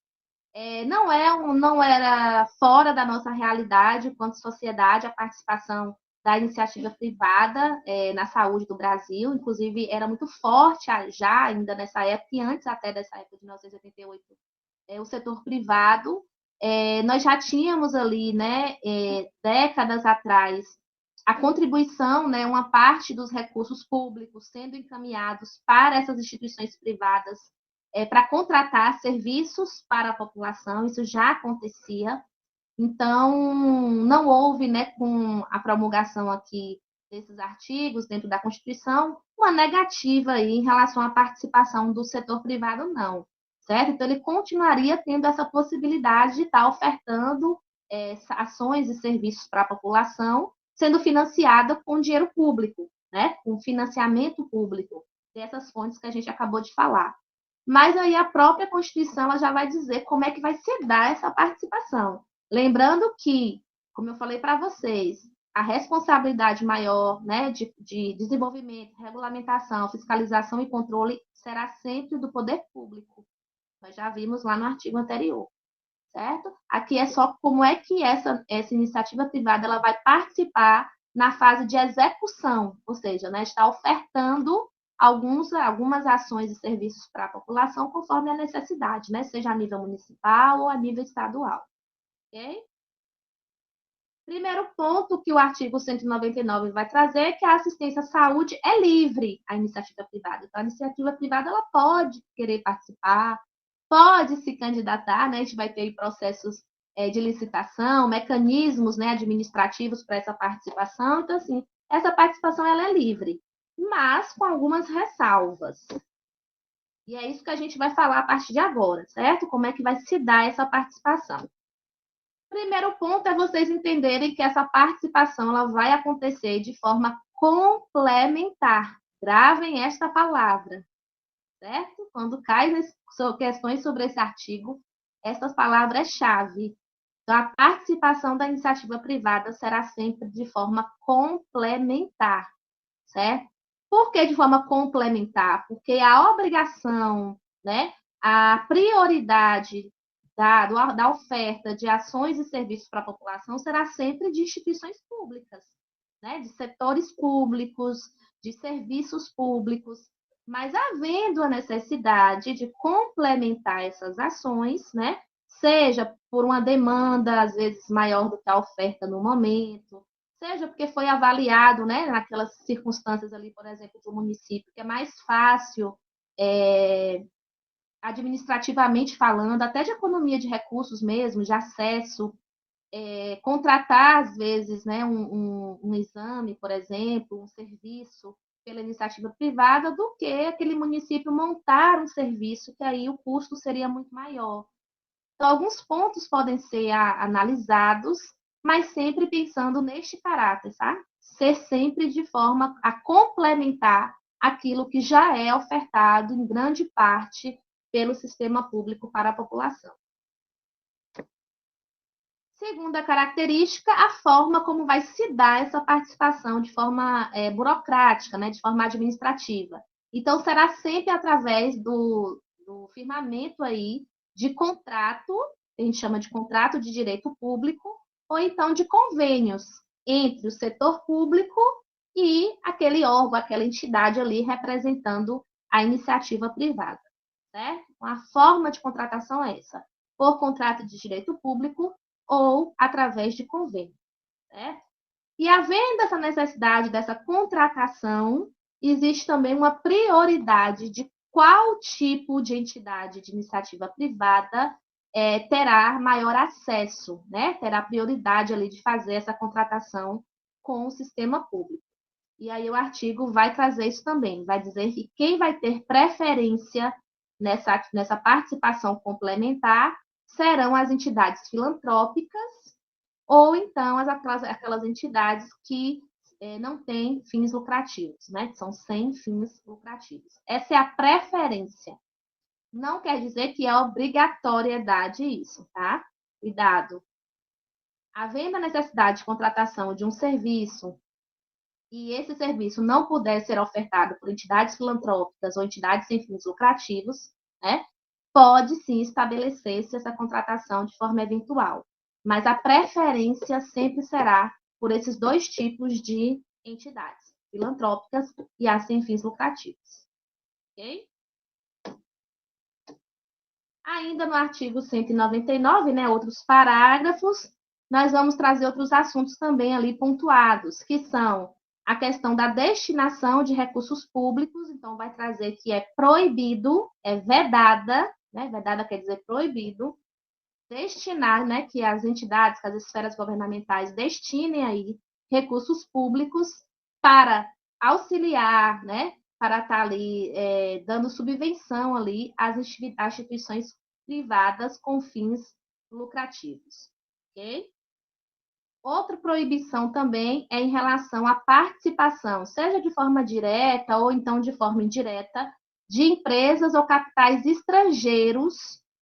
Não era fora da nossa realidade enquanto sociedade a participação da iniciativa privada na saúde do Brasil, inclusive era muito forte já ainda nessa época, e antes até dessa época de 1988, o setor privado. Nós já tínhamos ali, né, décadas atrás, a contribuição, né, uma parte dos recursos públicos sendo encaminhados para essas instituições privadas para contratar serviços para a população, isso já acontecia. Então, não houve, né, com a promulgação aqui desses artigos dentro da Constituição, uma negativa aí em relação à participação do setor privado, não, certo? Então, ele continuaria tendo essa possibilidade de estar ofertando ações e serviços para a população, sendo financiada com dinheiro público, né, com financiamento público, dessas fontes que a gente acabou de falar. mas aí a própria Constituição ela já vai dizer como é que vai se dar essa participação. Lembrando que, como eu falei para vocês, a responsabilidade maior, né, de desenvolvimento, regulamentação, fiscalização e controle será sempre do poder público. Nós já vimos lá no artigo anterior, certo? Aqui é só como é que essa iniciativa privada ela vai participar na fase de execução, ou seja, né, está ofertando algumas ações e serviços para a população conforme a necessidade, né, seja a nível municipal ou a nível estadual. Ok? Primeiro ponto que o artigo 199 vai trazer é que a assistência à saúde é livre à iniciativa privada. Então, a iniciativa privada ela pode querer participar, pode se candidatar, né? A gente vai ter processos de licitação, mecanismos, né, administrativos para essa participação. Então, assim, essa participação ela é livre, mas com algumas ressalvas. E é isso que a gente vai falar a partir de agora, certo? Como é que vai se dar essa participação. Primeiro ponto é vocês entenderem que essa participação ela vai acontecer de forma complementar. Gravem esta palavra, certo? Quando caem questões sobre esse artigo, essas palavras-chave. Então, a participação da iniciativa privada será sempre de forma complementar, certo? Por que de forma complementar? Porque a obrigação, né, a prioridade da oferta de ações e serviços para a população será sempre de instituições públicas, né, de setores públicos, de serviços públicos, mas havendo a necessidade de complementar essas ações, né, seja por uma demanda, às vezes, maior do que a oferta no momento, seja porque foi avaliado, né, naquelas circunstâncias ali, por exemplo, do município, que é mais fácil, administrativamente falando, até de economia de recursos mesmo, de acesso, contratar, às vezes, né, um exame, por exemplo, um serviço pela iniciativa privada, do que aquele município montar um serviço, que aí o custo seria muito maior. Então, alguns pontos podem ser analisados, mas sempre pensando neste caráter, tá? Ser sempre de forma a complementar aquilo que já é ofertado em grande parte pelo sistema público para a população. Segunda característica, a forma como vai se dar essa participação de forma burocrática, né, de forma administrativa. Então, será sempre através do firmamento aí de contrato, a gente chama de contrato de direito público, ou então de convênios entre o setor público e aquele órgão, aquela entidade ali representando a iniciativa privada, certo? Então, a forma de contratação é essa, por contrato de direito público ou através de convênio, certo? E havendo essa necessidade dessa contratação, existe também uma prioridade de qual tipo de entidade de iniciativa privada terá maior acesso, né? Terá prioridade ali de fazer essa contratação com o sistema público. E aí o artigo vai trazer isso também, vai dizer que quem vai ter preferência nessa participação complementar serão as entidades filantrópicas ou então aquelas entidades que não têm fins lucrativos, né? Que são sem fins lucrativos. Essa é a preferência. Não quer dizer que é obrigatoriedade isso, tá? Cuidado. Havendo a necessidade de contratação de um serviço e esse serviço não puder ser ofertado por entidades filantrópicas ou entidades sem fins lucrativos, né? Pode sim estabelecer-se essa contratação de forma eventual, mas a preferência sempre será por esses dois tipos de entidades, filantrópicas e as sem fins lucrativos. Ok? Ainda no artigo 199, né, outros parágrafos, nós vamos trazer outros assuntos também ali pontuados, que são a questão da destinação de recursos públicos, então vai trazer que é proibido, é vedada, né, vedada quer dizer proibido, destinar, né, que as entidades, que as esferas governamentais destinem aí recursos públicos para auxiliar, né, para estar ali dando subvenção ali às instituições privadas com fins lucrativos, ok? Outra proibição também é em relação à participação, seja de forma direta ou então de forma indireta, de empresas ou capitais estrangeiros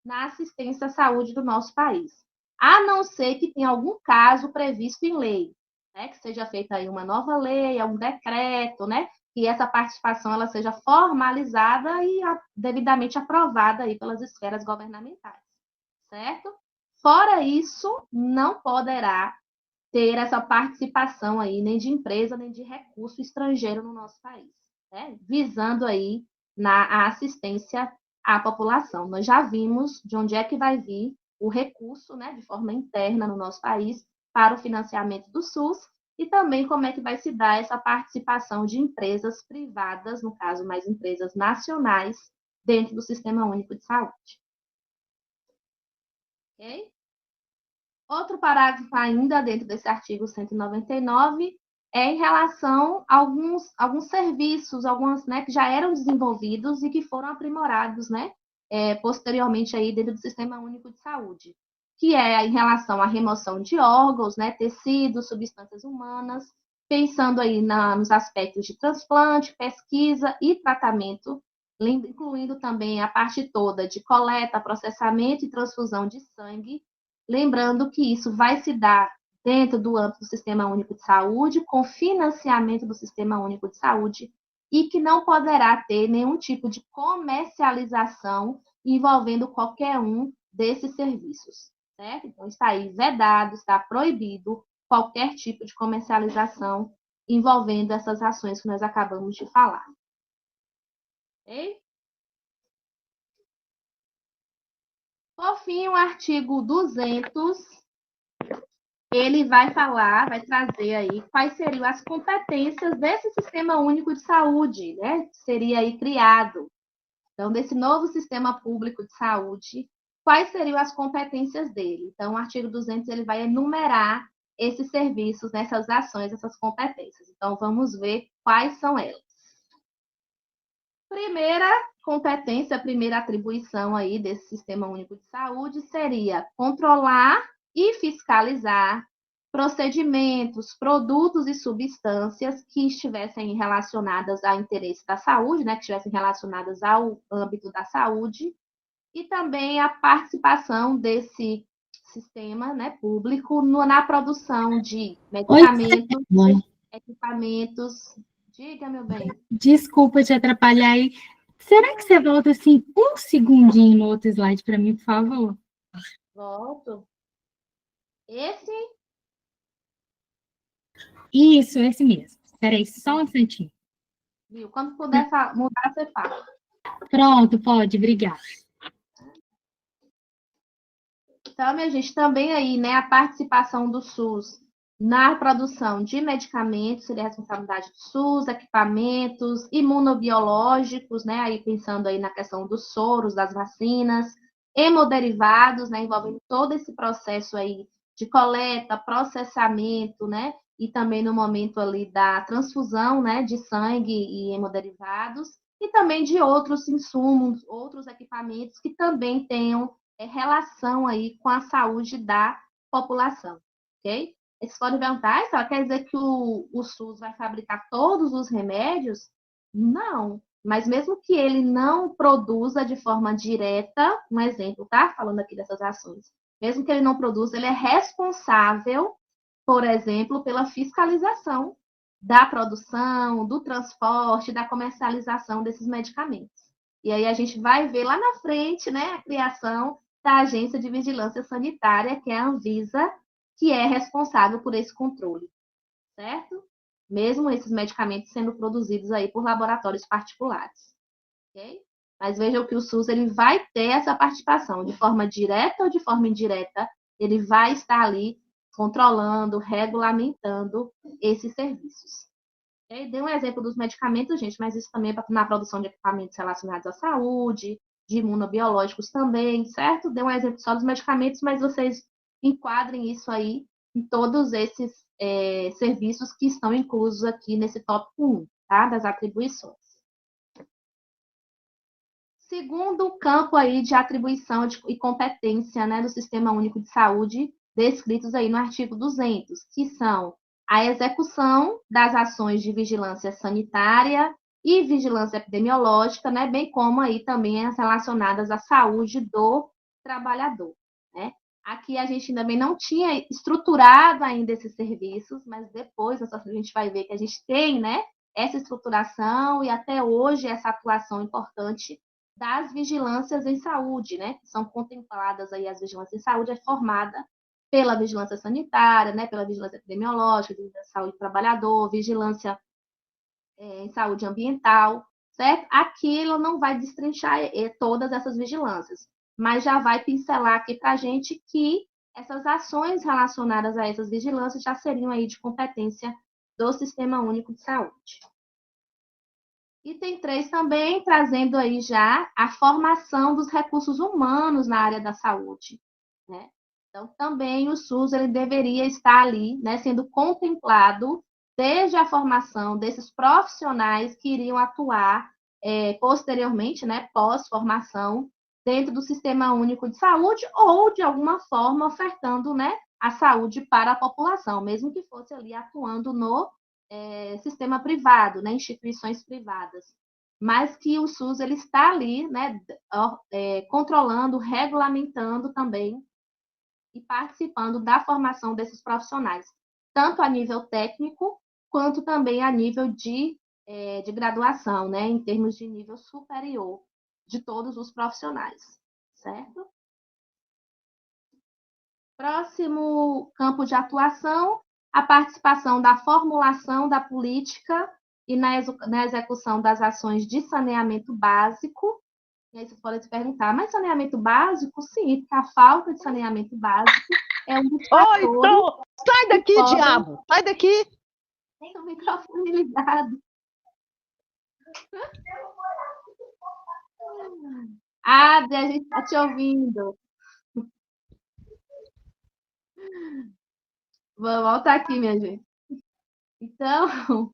na assistência à saúde do nosso país, a não ser que tenha algum caso previsto em lei, né, que seja feita aí uma nova lei, um decreto, né, que essa participação ela seja formalizada e devidamente aprovada aí pelas esferas governamentais, certo? Fora isso, não poderá ter essa participação aí, nem de empresa, nem de recurso estrangeiro no nosso país, né? Visando aí na assistência à população. Nós já vimos de onde é que vai vir o recurso, né, de forma interna no nosso país, para o financiamento do SUS, e também como é que vai se dar essa participação de empresas privadas, no caso, mais empresas nacionais, dentro do Sistema Único de Saúde. Ok? Outro parágrafo ainda dentro desse artigo 199 é em relação a alguns serviços, alguns, né, que já eram desenvolvidos e que foram aprimorados, né, posteriormente aí dentro do Sistema Único de Saúde, que é em relação à remoção de órgãos, né, tecidos, substâncias humanas, pensando aí nos aspectos de transplante, pesquisa e tratamento, incluindo também a parte toda de coleta, processamento e transfusão de sangue, lembrando que isso vai se dar dentro do âmbito do Sistema Único de Saúde, com financiamento do Sistema Único de Saúde, e que não poderá ter nenhum tipo de comercialização envolvendo qualquer um desses serviços, certo? Então, está aí vedado, está proibido qualquer tipo de comercialização envolvendo essas ações que nós acabamos de falar. Ok? Por fim, o artigo 200, ele vai trazer aí quais seriam as competências desse Sistema Único de Saúde, né? Que seria aí criado. Então, desse novo Sistema Público de Saúde, quais seriam as competências dele? Então, o artigo 200, ele vai enumerar esses serviços, essas ações, essas competências. Então, vamos ver quais são elas. Primeira competência, a primeira atribuição aí desse Sistema Único de Saúde seria controlar e fiscalizar procedimentos, produtos e substâncias que estivessem relacionadas ao interesse da saúde, né, que estivessem relacionadas ao âmbito da saúde, e também a participação desse sistema, né, público na produção de medicamentos, equipamentos. Diga, meu bem. Desculpa te atrapalhar aí. Será que você volta assim um segundinho no outro slide para mim, por favor? Volto. Esse? Isso, esse mesmo. Espera aí, só um instantinho. Viu? Quando puder mudar, você fala. Pronto, pode, obrigada. Então, minha gente, também aí, né, a participação do SUS na produção de medicamentos seria a responsabilidade do SUS, equipamentos imunobiológicos, né, aí pensando aí na questão dos soros, das vacinas, hemoderivados, né, envolvendo todo esse processo aí de coleta, processamento, né, e também no momento ali da transfusão, né, de sangue e hemoderivados, e também de outros insumos, outros equipamentos que também tenham relação aí com a saúde da população, ok? Vocês podem perguntar, só quer dizer que o SUS vai fabricar todos os remédios? Não, mas mesmo que ele não produza de forma direta, um exemplo, tá? Falando aqui dessas ações. Mesmo que ele não produza, ele é responsável, por exemplo, pela fiscalização da produção, do transporte, da comercialização desses medicamentos. E aí a gente vai ver lá na frente, né, a criação da Agência de Vigilância Sanitária, que é a Anvisa, que é responsável por esse controle, certo? Mesmo esses medicamentos sendo produzidos aí por laboratórios particulares, ok? Mas vejam que o SUS ele vai ter essa participação, de forma direta ou de forma indireta, ele vai estar ali controlando, regulamentando esses serviços. Okay? Dei um exemplo dos medicamentos, gente, mas isso também é na produção de equipamentos relacionados à saúde, de imunobiológicos também, certo? Dei um exemplo só dos medicamentos, mas vocês enquadrem isso aí em todos esses serviços que estão inclusos aqui nesse tópico 1, tá? Das atribuições. Segundo campo aí de atribuição e competência, né, do Sistema Único de Saúde, descritos aí no artigo 200, que são a execução das ações de vigilância sanitária e vigilância epidemiológica, né, bem como aí também as relacionadas à saúde do trabalhador, né? Aqui a gente também não tinha estruturado ainda esses serviços, mas depois a gente vai ver que a gente tem, né, essa estruturação e até hoje essa atuação importante das vigilâncias em saúde, né, que são contempladas aí as vigilâncias em saúde, é formada pela vigilância sanitária, né, pela vigilância epidemiológica, vigilância de saúde do trabalhador, vigilância em saúde ambiental, certo? Aquilo não vai destrinchar todas essas vigilâncias, mas já vai pincelar aqui para a gente que essas ações relacionadas a essas vigilâncias já seriam aí de competência do Sistema Único de Saúde. Item 3 também trazendo aí já a formação dos recursos humanos na área da saúde, né? Então, também o SUS ele deveria estar ali, né, sendo contemplado desde a formação desses profissionais que iriam atuar posteriormente, né, pós-formação, dentro do Sistema Único de Saúde ou, de alguma forma, ofertando, né, a saúde para a população, mesmo que fosse ali atuando no sistema privado, né, instituições privadas, mas que o SUS ele está ali, né, controlando, regulamentando também e participando da formação desses profissionais, tanto a nível técnico, quanto também a nível de graduação, né, em termos de nível superior de todos os profissionais, certo? Próximo campo de atuação, a participação da formulação da política e na execução das ações de saneamento básico. E aí vocês podem se perguntar, mas saneamento básico? Sim, porque a falta de saneamento básico é um dos fatores... Então, sai daqui, diabo! Sai daqui! Tem o microfone ligado. Adri, a gente está te ouvindo. Vou voltar aqui, minha gente. Então,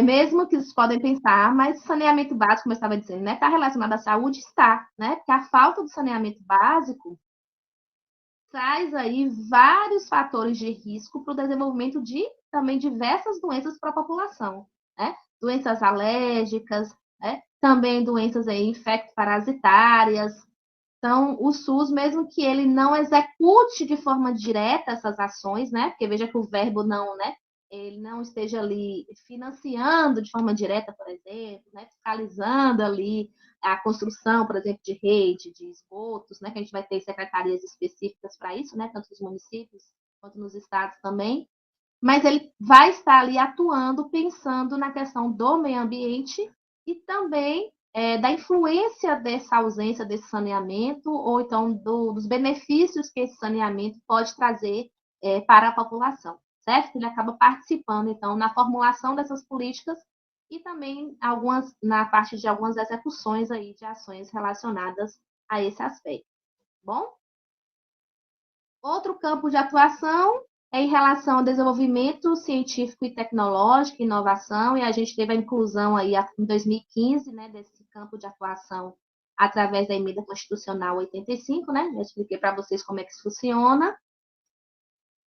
mesmo que vocês podem pensar, mas saneamento básico, como eu estava dizendo, né, está relacionado à saúde? Está, né? Porque a falta do saneamento básico traz aí vários fatores de risco para o desenvolvimento de também diversas doenças para a população, né? Doenças alérgicas, né? Também doenças aí infecto-parasitárias. Então, o SUS, mesmo que ele não execute de forma direta essas ações, né? Porque veja que o verbo não, né? Ele não esteja ali financiando de forma direta, por exemplo, né? Fiscalizando ali a construção, por exemplo, de rede, de esgotos, né? Que a gente vai ter secretarias específicas para isso, né? Tanto nos municípios quanto nos estados também. Mas ele vai estar ali atuando, pensando na questão do meio ambiente e também da influência dessa ausência desse saneamento, ou então dos benefícios que esse saneamento pode trazer para a população, certo? Ele acaba participando, então, na formulação dessas políticas e também na parte de algumas execuções aí de ações relacionadas a esse aspecto. Bom? Outro campo de atuação é em relação ao desenvolvimento científico e tecnológico, inovação, e a gente teve a inclusão aí em 2015, né, desse campo de atuação através da emenda constitucional 85, né? Eu expliquei para vocês como é que isso funciona.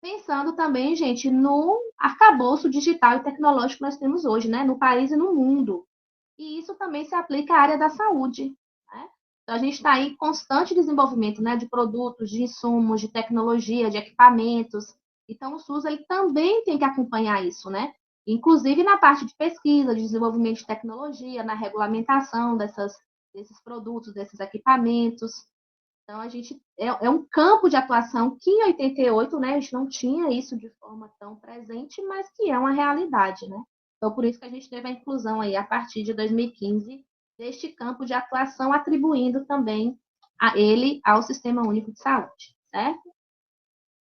Pensando também, gente, no arcabouço digital e tecnológico que nós temos hoje, né, no país e no mundo. E isso também se aplica à área da saúde, né? Então, a gente está em constante desenvolvimento, né, de produtos, de insumos, de tecnologia, de equipamentos. Então, o SUS ele também tem que acompanhar isso, né? Inclusive na parte de pesquisa, de desenvolvimento de tecnologia, na regulamentação desses produtos, desses equipamentos. Então, a gente é um campo de atuação que em 88, né, a gente não tinha isso de forma tão presente, mas que é uma realidade, né? Então, por isso que a gente teve a inclusão aí, a partir de 2015, deste campo de atuação, atribuindo também a ele ao Sistema Único de Saúde, certo?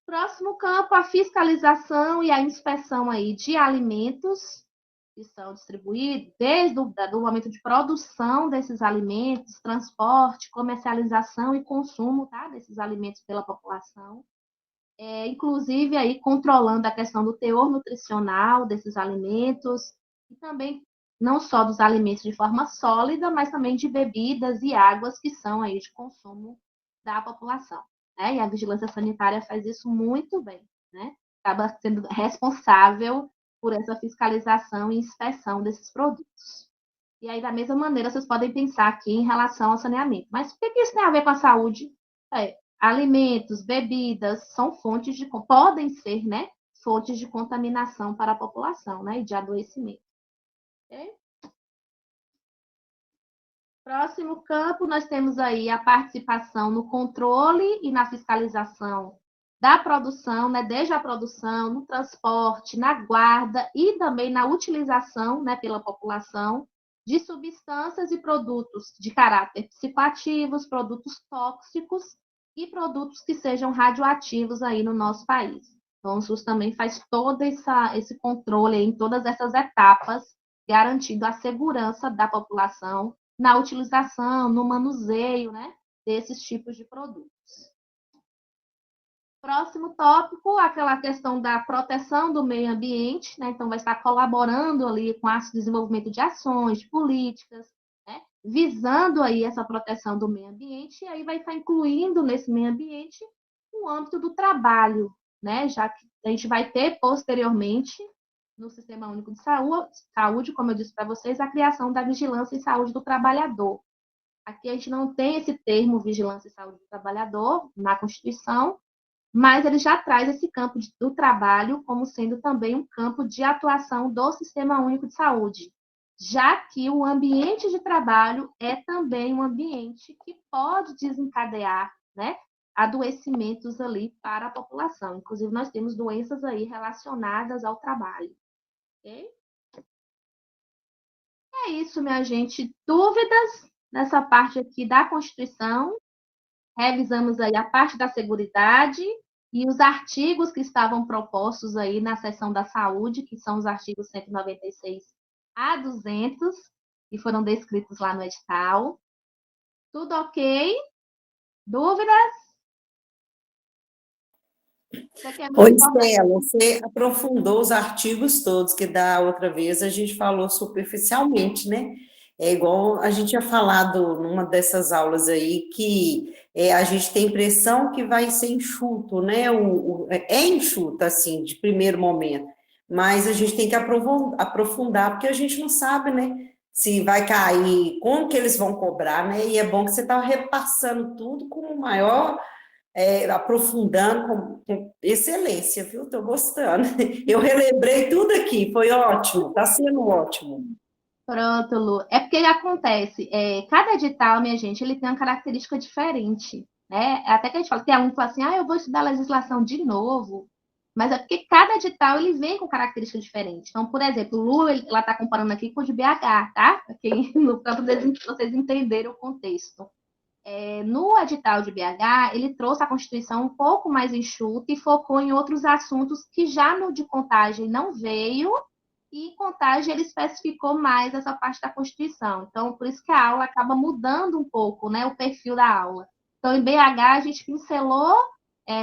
Próximo campo, a fiscalização e a inspeção aí de alimentos que são distribuídos, desde do momento de produção desses alimentos, transporte, comercialização e consumo, tá, desses alimentos pela população. Inclusive aí controlando a questão do teor nutricional desses alimentos e também não só dos alimentos de forma sólida, mas também de bebidas e águas que são aí de consumo da população, né? E a vigilância sanitária faz isso muito bem, né? Acaba sendo responsável por essa fiscalização e inspeção desses produtos. E aí, da mesma maneira, vocês podem pensar aqui em relação ao saneamento. Mas o que isso tem a ver com a saúde? Alimentos, bebidas, são fontes podem ser, né, fontes de contaminação para a população, né, e de adoecimento. Okay? Próximo campo, nós temos aí a participação no controle e na fiscalização da produção, né, desde a produção, no transporte, na guarda e também na utilização, né, pela população de substâncias e produtos de caráter psicoativos, produtos tóxicos e produtos que sejam radioativos aí no nosso país. Então, o SUS também faz todo esse controle em todas essas etapas, garantindo a segurança da população na utilização, no manuseio, né, desses tipos de produtos. Próximo tópico, aquela questão da proteção do meio ambiente, né? Então, vai estar colaborando ali com o desenvolvimento de ações, de políticas, né? Visando aí essa proteção do meio ambiente, e aí vai estar incluindo nesse meio ambiente o âmbito do trabalho, né? Já que a gente vai ter posteriormente, no Sistema Único de Saúde, como eu disse para vocês, a criação da vigilância em saúde do trabalhador. Aqui a gente não tem esse termo vigilância em saúde do trabalhador na Constituição, mas ele já traz esse campo do trabalho como sendo também um campo de atuação do Sistema Único de Saúde, já que o ambiente de trabalho é também um ambiente que pode desencadear, né, adoecimentos ali para a população. Inclusive, nós temos doenças aí relacionadas ao trabalho. Ok? É isso, minha gente. Dúvidas nessa parte aqui da Constituição? Revisamos aí a parte da seguridade e os artigos que estavam propostos aí na seção da saúde, que são os artigos 196 a 200, que foram descritos lá no edital. Tudo ok? Dúvidas? Oi, Stella, você aprofundou os artigos todos, que da outra vez a gente falou superficialmente, né? É igual a gente tinha falado numa dessas aulas aí, que a gente tem a impressão que vai ser enxuto, né? É enxuto, assim, de primeiro momento, mas a gente tem que aprofundar, porque a gente não sabe, né? Se vai cair, como que eles vão cobrar, né? E é bom que você está repassando tudo com o maior aprofundando com excelência, viu? Estou gostando. Eu relembrei tudo aqui, foi ótimo, está sendo ótimo. Pronto, Lu. É porque acontece, cada edital, minha gente, ele tem uma característica diferente, né? Até que a gente fala, tem aluno que fala assim, eu vou estudar legislação de novo, mas é porque cada edital, ele vem com característica diferente. Então, por exemplo, o Lu, ela está comparando aqui com o de BH, tá? Aqui, para vocês entenderem o contexto. No edital de BH, ele trouxe a Constituição um pouco mais enxuta e focou em outros assuntos que já no de Contagem não veio, e em Contagem ele especificou mais essa parte da Constituição. Então, por isso que a aula acaba mudando um pouco, né, o perfil da aula. Então, em BH, a gente pincelou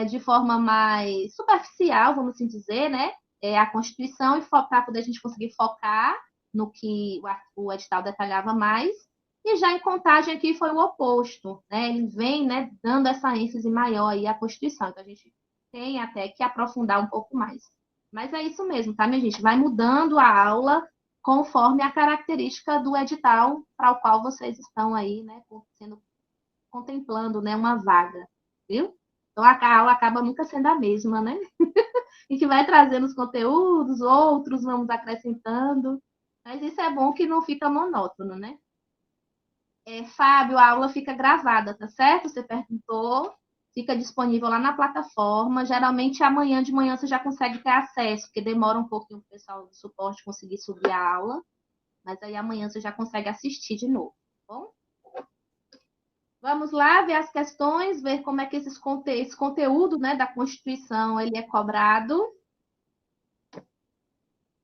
de forma mais superficial, vamos assim dizer, né, a Constituição, e para poder a gente conseguir focar no que o edital detalhava mais. E já em Contagem aqui foi o oposto, né? Ele vem, né, dando essa ênfase maior aí à Constituição. Então, a gente tem até que aprofundar um pouco mais. Mas é isso mesmo, tá, minha gente? Vai mudando a aula conforme a característica do edital para o qual vocês estão aí, né, contemplando, né, uma vaga, viu? Então, a aula acaba nunca sendo a mesma, né? A gente vai trazendo os conteúdos, outros vamos acrescentando. Mas isso é bom que não fica monótono, né? Fábio, a aula fica gravada, tá certo? Você perguntou, fica disponível lá na plataforma. Geralmente, amanhã de manhã você já consegue ter acesso, porque demora um pouquinho para o pessoal do suporte conseguir subir a aula. Mas aí amanhã você já consegue assistir de novo, tá bom? Vamos lá ver as questões, ver como é que esse conteúdo, né, da Constituição ele é cobrado.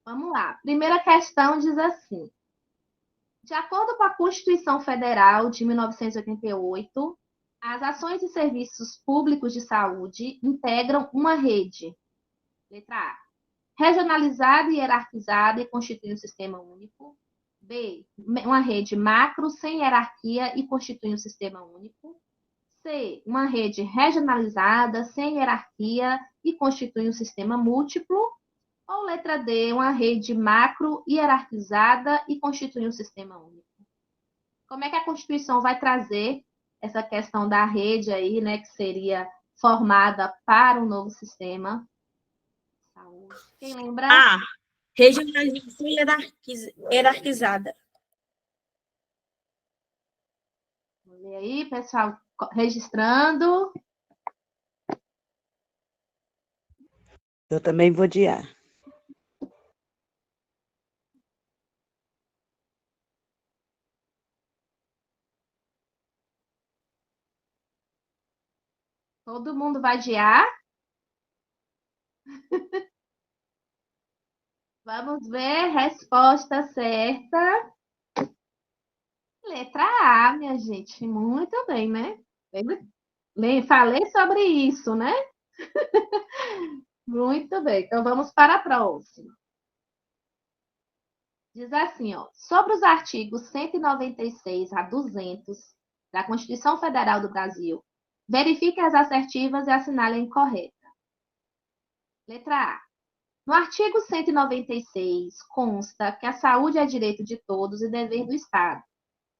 Vamos lá. Primeira questão diz assim: de acordo com a Constituição Federal de 1988, as ações e serviços públicos de saúde integram uma rede, letra A, regionalizada e hierarquizada e constitui um sistema único. B, uma rede macro sem hierarquia e constitui um sistema único. C, uma rede regionalizada sem hierarquia e constitui um sistema múltiplo. Ou letra D, uma rede macro hierarquizada e constitui um sistema único? Como é que a Constituição vai trazer essa questão da rede aí, né, que seria formada para um novo sistema? Saúde. Quem lembra? A. Regionalização hierarquizada. Vamos ver aí, pessoal, registrando. Eu também vou de A. Todo mundo vai de A? Vamos ver, resposta certa. Letra A, minha gente. Muito bem, né? Falei sobre isso, né? Muito bem. Então, vamos para a próxima. Diz assim, ó. Sobre os artigos 196 a 200 da Constituição Federal do Brasil, verifique as assertivas e assinale a incorreta. Letra A. No artigo 196, consta que a saúde é direito de todos e dever do Estado,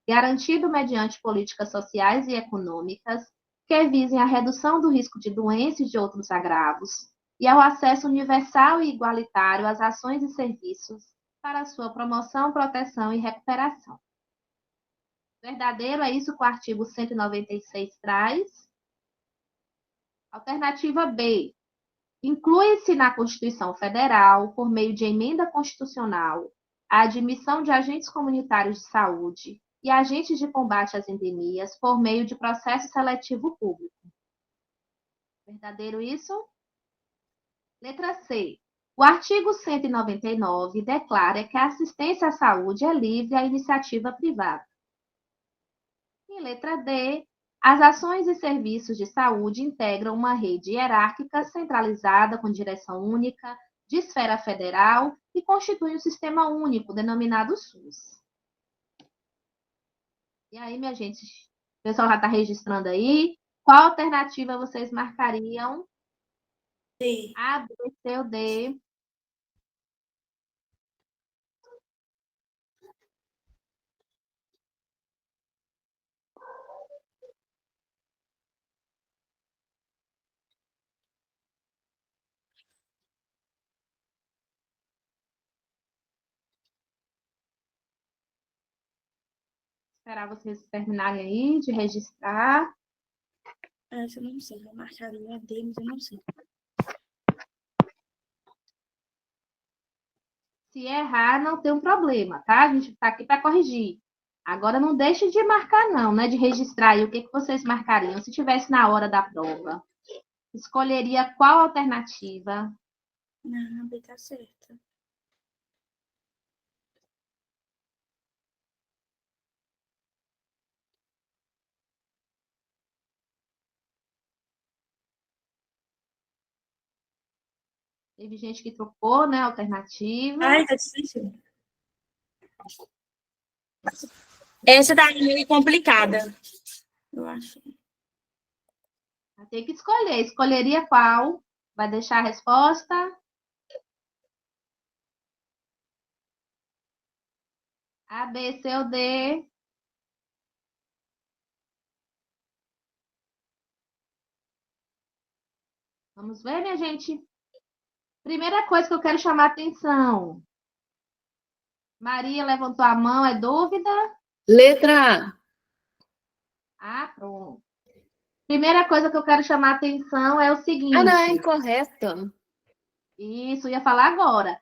garantido mediante políticas sociais e econômicas que visem a redução do risco de doença e de outros agravos, e ao acesso universal e igualitário às ações e serviços para sua promoção, proteção e recuperação. Verdadeiro é isso que o artigo 196 traz? Alternativa B. Inclui-se na Constituição Federal, por meio de emenda constitucional, a admissão de agentes comunitários de saúde e agentes de combate às endemias por meio de processo seletivo público. Verdadeiro isso? Letra C. O artigo 199 declara que a assistência à saúde é livre à iniciativa privada. E letra D. As ações e serviços de saúde integram uma rede hierárquica centralizada com direção única, de esfera federal e constituem um sistema único denominado SUS. E aí, minha gente, o pessoal já está registrando aí. Qual alternativa vocês marcariam? D. A, B, C ou D? Esperar vocês terminarem aí de registrar. Essa eu não sei. Eu marcaria D, mas eu não sei. Se errar, não tem um problema, tá? A gente está aqui para corrigir. Agora, não deixe de marcar, não, né? De registrar aí o que vocês marcariam se tivesse na hora da prova. Escolheria qual alternativa? Não, a B tá certa. Teve gente que trocou, né? Alternativa. Ai, tá difícil. Essa tá meio complicada, eu acho. Tem que escolher. Escolheria qual? Vai deixar a resposta? A, B, C ou D? Vamos ver, minha gente? Primeira coisa que eu quero chamar a atenção. Maria levantou a mão, é dúvida? Letra A. Ah, pronto. Primeira coisa que eu quero chamar a atenção é o seguinte. Ah, não, é incorreta. Isso, ia falar agora.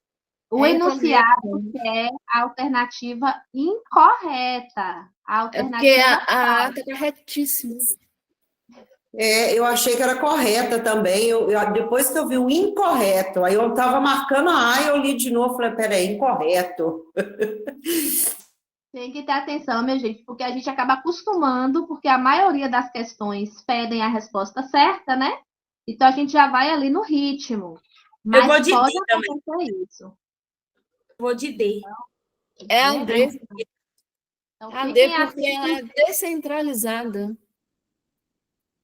O É enunciado é a alternativa incorreta. A É porque alternativa a A está corretíssima. Eu achei que era correta também. Depois que eu vi o incorreto, aí eu estava marcando a A e eu li de novo, falei, peraí, incorreto. tem que ter atenção, minha gente, porque a gente acaba acostumando, porque a maioria das questões pedem a resposta certa, né? Então, a gente já vai ali no ritmo. Mas Eu vou de pode D também. acontecer isso. Vou de D. É a D. Então, A D fiquem porque ela é descentralizada.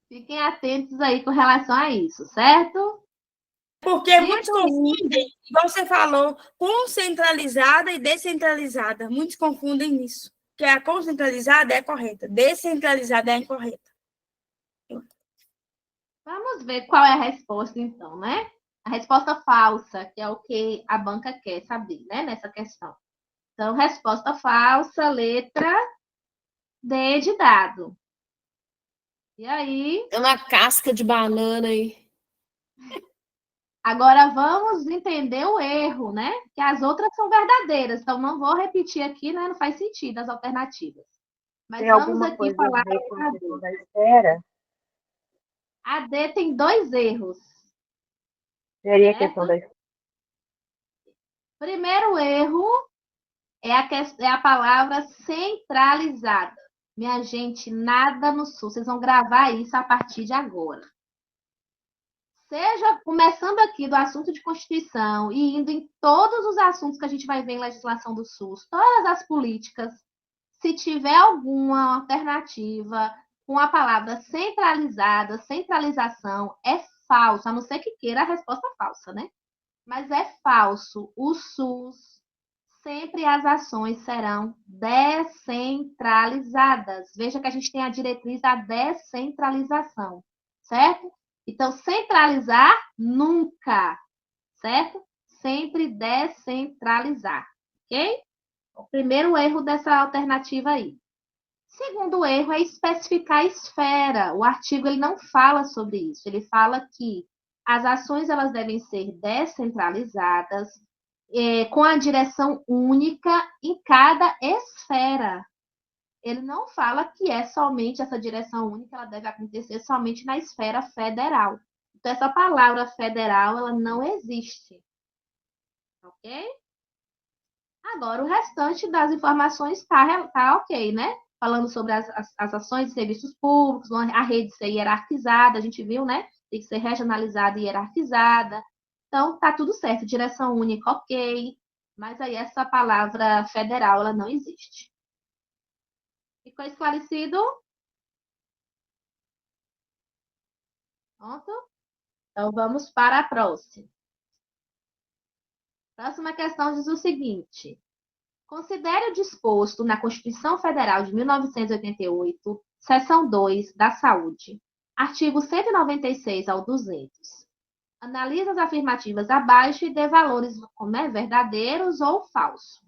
Fiquem atentos aí com relação a isso, certo? Porque muitos Dito isso, confundem, igual você falou, concentralizada e descentralizada. Muitos confundem isso. Que a concentralizada é correta, descentralizada é incorreta. vamos ver qual é a resposta, então, né? A resposta falsa, que é o que a banca quer saber, né, nessa questão. Então, resposta falsa, letra D de dado. E aí, É uma casca de banana aí. agora vamos entender o erro, né? Que as outras são verdadeiras, então não vou repetir aqui, né? Não faz sentido as alternativas. Mas Tem vamos alguma aqui coisa a falar ver com a a questão D. da esfera? A D tem dois erros, Seria a certo? questão da esfera. Primeiro erro é a palavra centralizada. Minha gente, nada no Sul. Vocês vão gravar isso a partir de agora. Seja começando aqui do assunto de Constituição e indo em todos os assuntos que a gente vai ver em legislação do SUS, todas as políticas, se tiver alguma alternativa com a palavra centralizada, centralização, é falso, a não ser que queira a resposta falsa, né? Mas é falso. O SUS, sempre as ações serão descentralizadas. Veja que a gente tem a diretriz da descentralização, certo? Então, centralizar nunca, certo? Sempre descentralizar, ok? O primeiro erro dessa alternativa aí. Segundo erro é especificar a esfera. O artigo ele não fala sobre isso. Ele fala que as ações elas devem ser descentralizadas, com a direção única em cada esfera. Ele não fala que é somente essa direção única, ela deve acontecer somente na esfera federal. Então, essa palavra federal, ela não existe. Ok? Agora, o restante das informações tá ok, né? Falando sobre as ações de serviços públicos, a rede ser hierarquizada, a gente viu, né? Tem que ser regionalizada e hierarquizada. Então, tá tudo certo. Direção única, ok. Mas aí essa palavra federal, ela não existe. Ficou esclarecido? Pronto? Então, vamos para a próxima. Próxima questão diz o seguinte: considere o disposto na Constituição Federal de 1988, seção 2, da Saúde, artigo 196 ao 200. Analise as afirmativas abaixo e dê valores como verdadeiros ou falsos.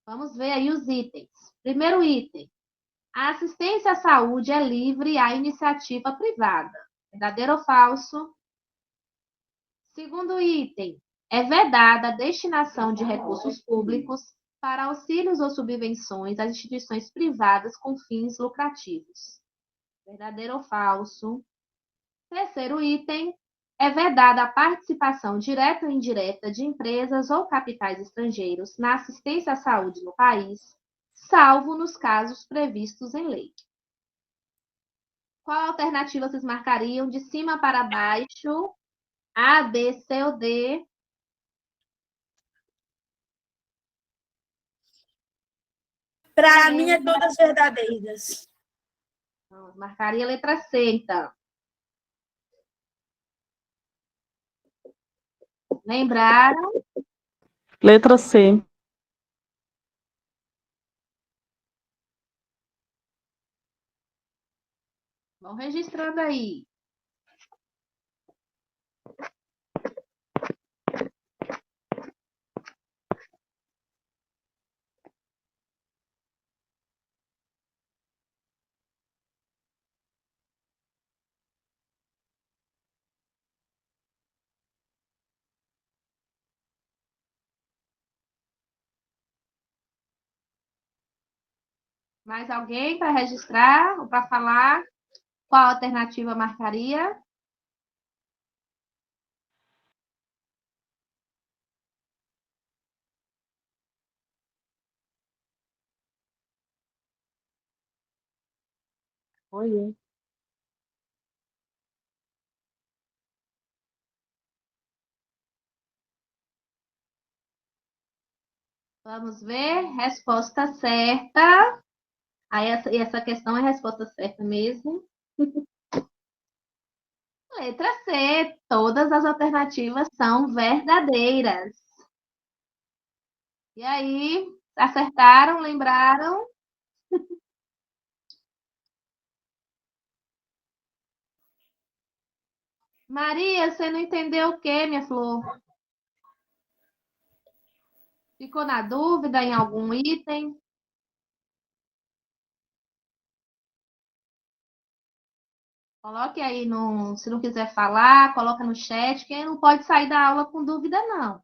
Vamos ver aí os itens. Primeiro item: a assistência à saúde é livre à iniciativa privada. Verdadeiro ou falso? Segundo item: é vedada a destinação de recursos públicos para auxílios ou subvenções às instituições privadas com fins lucrativos. Verdadeiro ou falso? Terceiro item: é vedada a participação direta ou indireta de empresas ou capitais estrangeiros na assistência à saúde no país, salvo nos casos previstos em lei. Qual alternativa vocês marcariam de cima para baixo? A, B, C ou D? Para mim, é todas verdadeiras. Então, marcaria a letra C, então. Lembraram? Letra C. Vão registrando aí. Mais alguém para registrar ou para falar? Qual alternativa marcaria? Oi. Vamos ver. Resposta certa. Aí essa questão é a resposta certa mesmo. Letra C, todas as alternativas são verdadeiras. E aí, acertaram, lembraram? Maria, você não entendeu o quê, minha flor? Ficou na dúvida em algum item? Coloque aí no, se não quiser falar, coloca no chat, quem não pode sair da aula com dúvida, não.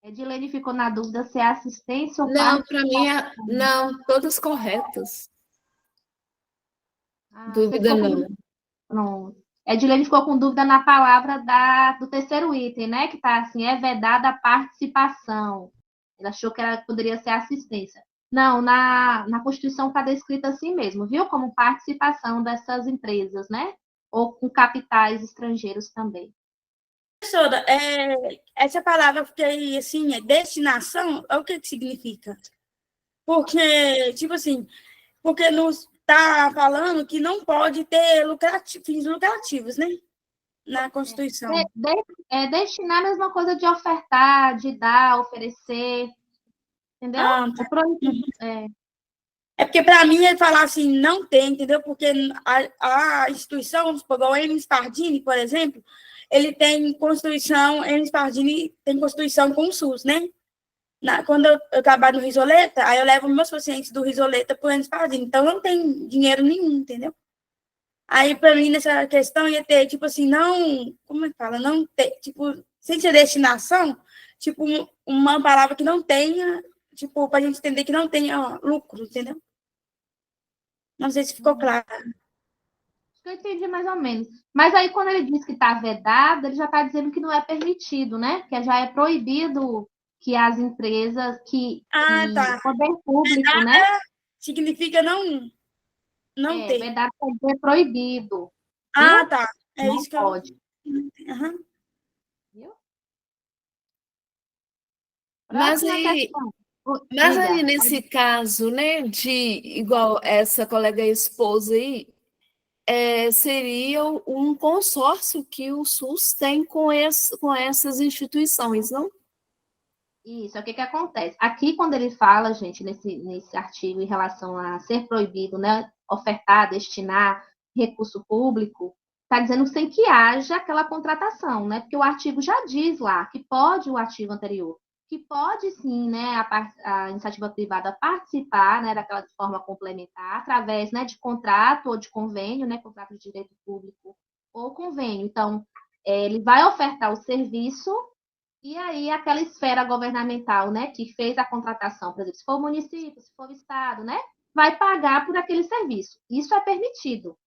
Edilene ficou na dúvida se é assistência ou Não, para mim, participação. não, todas corretas. Você Dúvida ficou com não. dúvida? Não. Edilene ficou com dúvida na palavra do terceiro item, né? Que está assim, é vedada a participação. Ela achou que poderia ser assistência. Não, na Constituição está descrito assim mesmo, viu? Como participação dessas empresas, né? Ou com capitais estrangeiros também. Professora, essa palavra que aí, assim, é destinação, o que significa? Porque, tipo assim, porque nos está falando que não pode ter fins lucrativos, né? Na Constituição. Destinar é a mesma coisa de ofertar, de dar, oferecer, entendeu? Tá. É proibido. É porque, para mim, ele falar assim, não tem, entendeu? Porque a instituição, vamos supor, igual o Hermes Pardini, por exemplo, ele tem Constituição, Hermes Pardini tem Constituição com o SUS, né? Quando eu trabalho no Risoleta, aí eu levo meus pacientes do Risoleta para o Hermes Pardini. Então, não tem dinheiro nenhum, entendeu? Aí, para mim, nessa questão, ia ter, tipo assim, não... Como é que fala? Não ter, tipo, sem ser destinação, tipo, uma palavra que não tenha, tipo, para a gente entender que não tenha lucro, entendeu? Não sei se ficou claro. Acho que eu entendi mais ou menos. Mas aí, quando ele diz que está vedado, ele já está dizendo que não é permitido, né? Que já é proibido que as empresas, que Tá. o poder público, Vedada né? significa não ter. Vedado quer dizer proibido. Ah, Viu? tá. É Não isso que pode. Uhum. Viu? Mas Próxima aí, questão. mas aí, Diga. nesse caso, né, de igual essa colega esposa aí, seria um consórcio que o SUS tem com essas instituições, não? Isso, é o que que acontece. Aqui, quando ele fala, gente, nesse artigo, em relação a ser proibido, né, ofertar, destinar recurso público, está dizendo sem que haja aquela contratação, né? Porque o artigo já diz lá que pode, o artigo anterior, que pode sim, né, a iniciativa privada participar, né, daquela de forma complementar, através, né, de contrato ou de convênio, né, contrato de direito público ou convênio. Então, ele vai ofertar o serviço e aí, aquela esfera governamental, né, que fez a contratação, por exemplo, se for o município, se for o estado, né, vai pagar por aquele serviço. Isso é permitido.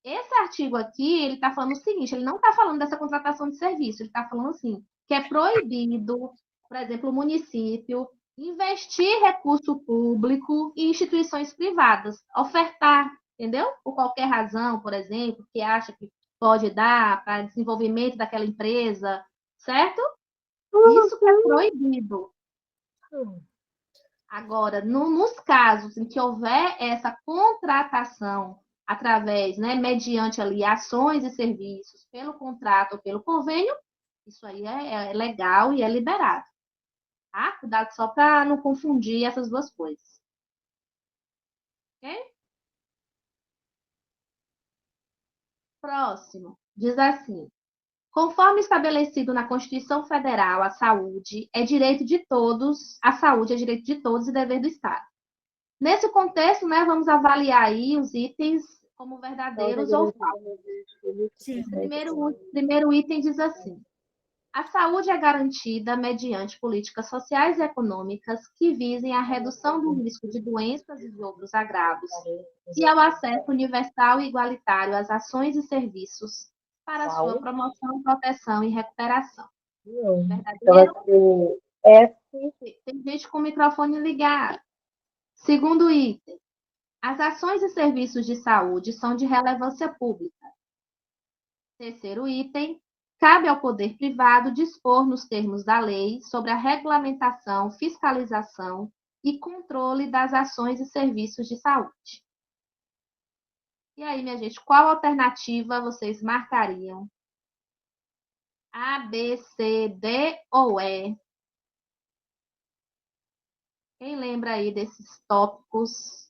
Esse artigo aqui, ele está falando o seguinte, ele não está falando dessa contratação de serviço, ele está falando assim, que é proibido, por exemplo, o município investir recurso público em instituições privadas, ofertar, entendeu? Por qualquer razão, por exemplo, que acha que pode dar para desenvolvimento daquela empresa, certo? Isso que é proibido. Agora, nos casos em que houver essa contratação através, né, mediante ali ações e serviços pelo contrato ou pelo convênio, isso aí é legal e é liberado. Tá? Cuidado só para não confundir essas duas coisas. Ok? Próximo. Diz assim: conforme estabelecido na Constituição Federal, a saúde é direito de todos, a saúde é direito de todos e dever do Estado. Nesse contexto, né, vamos avaliar aí os itens como verdadeiros ou falsos. Primeiro item diz assim: a saúde é garantida mediante políticas sociais e econômicas que visem a redução do risco de doenças e de outros agravos e ao acesso universal e igualitário às ações e serviços para sua promoção, proteção e recuperação. Verdadeiro? Tem gente com o microfone ligado. Segundo item: as ações e serviços de saúde são de relevância pública. Terceiro item: cabe ao poder privado dispor, nos termos da lei, sobre a regulamentação, fiscalização e controle das ações e serviços de saúde. E aí, minha gente, qual alternativa vocês marcariam? A, B, C, D ou E? Quem lembra aí desses tópicos?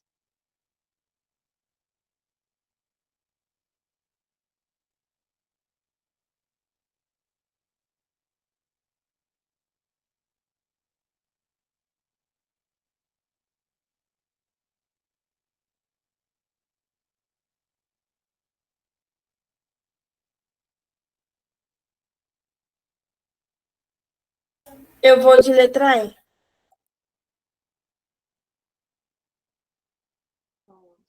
Eu vou de letra E.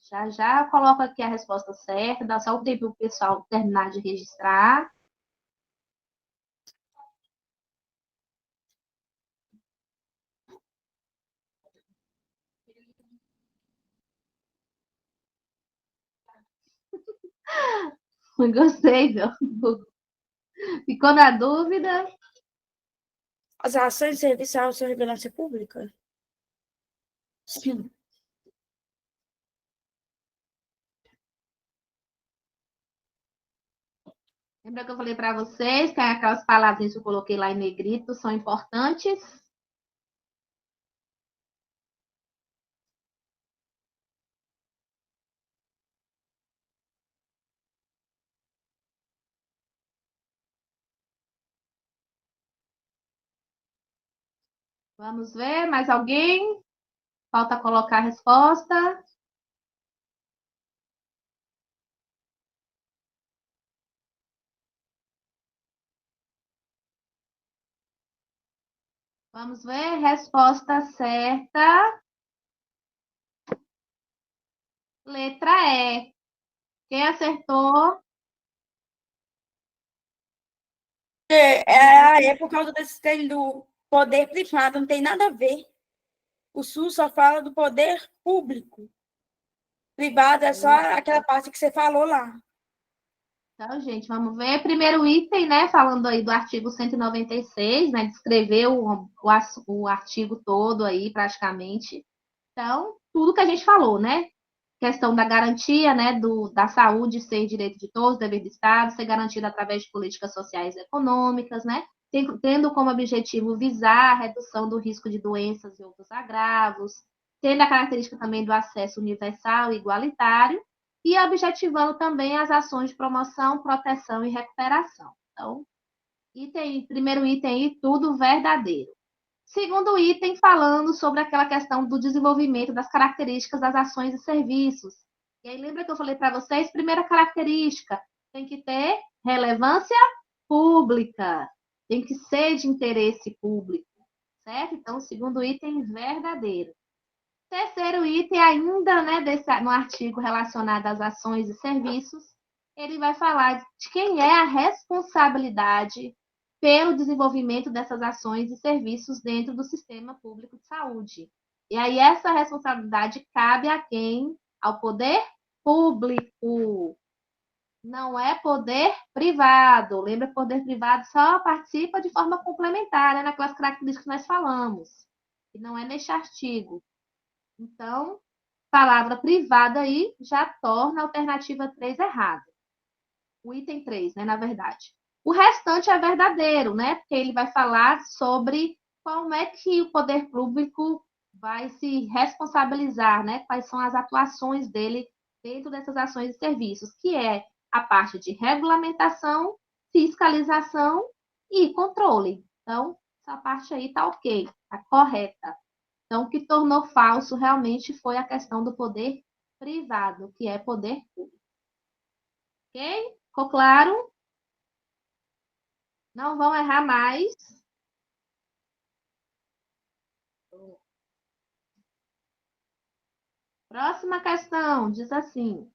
Já já eu coloco aqui a resposta certa, dá só o tempo para o pessoal terminar de registrar. Gostei, viu? Ficou na dúvida? As ações de serviço à segurança pública? Sim. Lembra que eu falei para vocês que aquelas palavrinhas que eu coloquei lá em negrito são importantes? Vamos ver, mais alguém? Falta colocar a resposta. Vamos ver, resposta certa. Letra E. Quem acertou? É por causa desse termo do poder privado, não tem nada a ver. O SUS só fala do poder público. Privado é só aquela parte que você falou lá. Então, gente, vamos ver. Primeiro item, né? Falando aí do artigo 196, né? Descreveu o artigo todo aí, praticamente. Então, tudo que a gente falou, né? Questão da garantia, né? Da saúde ser direito de todos, dever do Estado, ser garantida através de políticas sociais e econômicas, né? Tendo como objetivo visar a redução do risco de doenças e outros agravos, tendo a característica também do acesso universal e igualitário, e objetivando também as ações de promoção, proteção e recuperação. Então, primeiro item, tudo verdadeiro. Segundo item, falando sobre aquela questão do desenvolvimento das características das ações e serviços. E aí, lembra que eu falei para vocês? Primeira característica, tem que ter relevância pública, tem que ser de interesse público, certo? Então, segundo item, verdadeiro. Terceiro item, ainda né, no artigo relacionado às ações e serviços, ele vai falar de quem é a responsabilidade pelo desenvolvimento dessas ações e serviços dentro do sistema público de saúde. E aí essa responsabilidade cabe a quem? Ao poder público. Não é poder privado. Lembra que poder privado só participa de forma complementar, né, naquelas características que nós falamos. E não é neste artigo. Então, palavra privada aí já torna a alternativa 3 errada. O item 3, né, na verdade. O restante é verdadeiro, né? Porque ele vai falar sobre como é que o poder público vai se responsabilizar, né? Quais são as atuações dele dentro dessas ações e serviços, que é a parte de regulamentação, fiscalização e controle. Então, essa parte aí tá ok, tá correta. Então, o que tornou falso realmente foi a questão do poder privado, que é poder público. Ok? Ficou claro? Não vão errar mais. Próxima questão diz assim: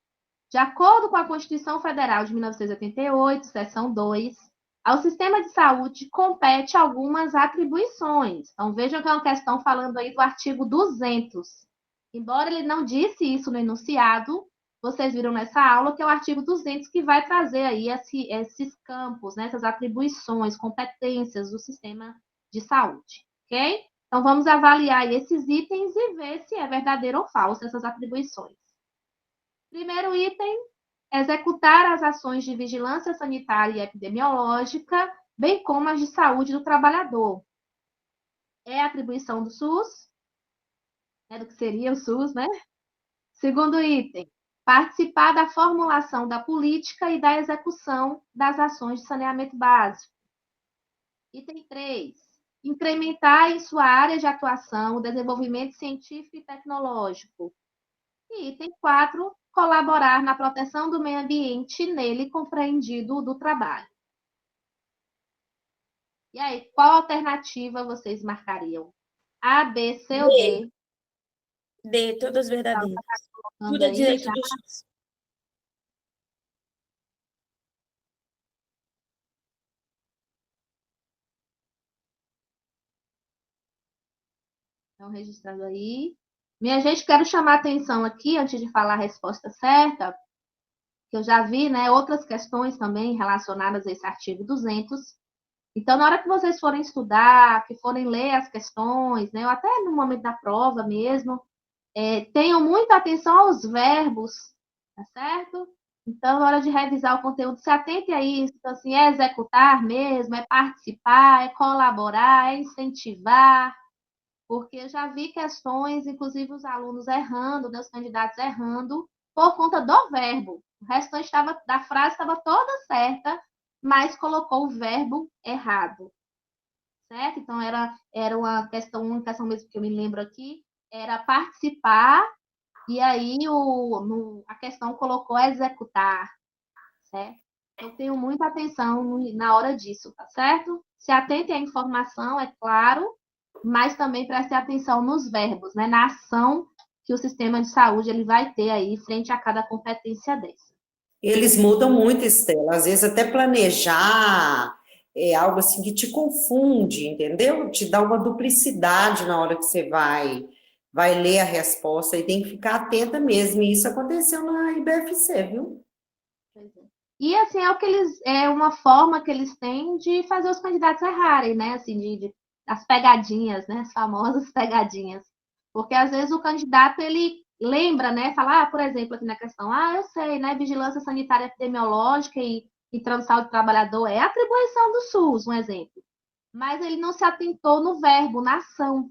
de acordo com a Constituição Federal de 1988, seção 2, ao sistema de saúde compete algumas atribuições. Então, vejam que é uma questão falando aí do artigo 200. Embora ele não disse isso no enunciado, vocês viram nessa aula que é o artigo 200 que vai trazer aí esses campos, né, essas atribuições, competências do sistema de saúde, ok? Então, vamos avaliar esses itens e ver se é verdadeiro ou falso essas atribuições. Primeiro item, executar as ações de vigilância sanitária e epidemiológica, bem como as de saúde do trabalhador. É a atribuição do SUS, do que seria o SUS, né? Segundo item, participar da formulação da política e da execução das ações de saneamento básico. Item 3, incrementar em sua área de atuação o desenvolvimento científico e tecnológico. E item 4, colaborar na proteção do meio ambiente nele compreendido do trabalho. E aí, qual alternativa vocês marcariam? A, B, C ou D? D, todas verdadeiras. Tudo é Aí, direito já. do SUS. Estão registrando aí. Minha gente, quero chamar a atenção aqui, antes de falar a resposta certa, que eu já vi, né, outras questões também relacionadas a esse artigo 200. Então, na hora que vocês forem estudar, que forem ler as questões, né, ou até no momento da prova mesmo, tenham muita atenção aos verbos, tá certo? Então, na hora de revisar o conteúdo, se atente a isso. Então, assim, é executar mesmo, é participar, é colaborar, é incentivar, porque eu já vi questões, inclusive os alunos errando, né, os candidatos errando, por conta do verbo. O restante da frase estava toda certa, mas colocou o verbo errado, certo? Então, era uma questão mesmo que eu me lembro aqui, era participar, e aí a questão colocou executar, certo? Eu tenho muita atenção na hora disso, tá certo? Se atente à informação, é claro, mas também preste atenção nos verbos, né? Na ação que o sistema de saúde ele vai ter aí frente a cada competência dessa. Eles mudam muito, Estela. Às vezes até planejar é algo assim que te confunde, entendeu? Te dá uma duplicidade na hora que você vai ler a resposta e tem que ficar atenta mesmo. E isso aconteceu na IBFC, viu? E assim é uma forma que eles têm de fazer os candidatos errarem, né? Assim, as pegadinhas, né? As famosas pegadinhas. Porque às vezes o candidato ele lembra, né? Fala, por exemplo, aqui na questão, eu sei, né? Vigilância sanitária epidemiológica e transição do trabalhador é atribuição do SUS, um exemplo. Mas ele não se atentou no verbo, na ação.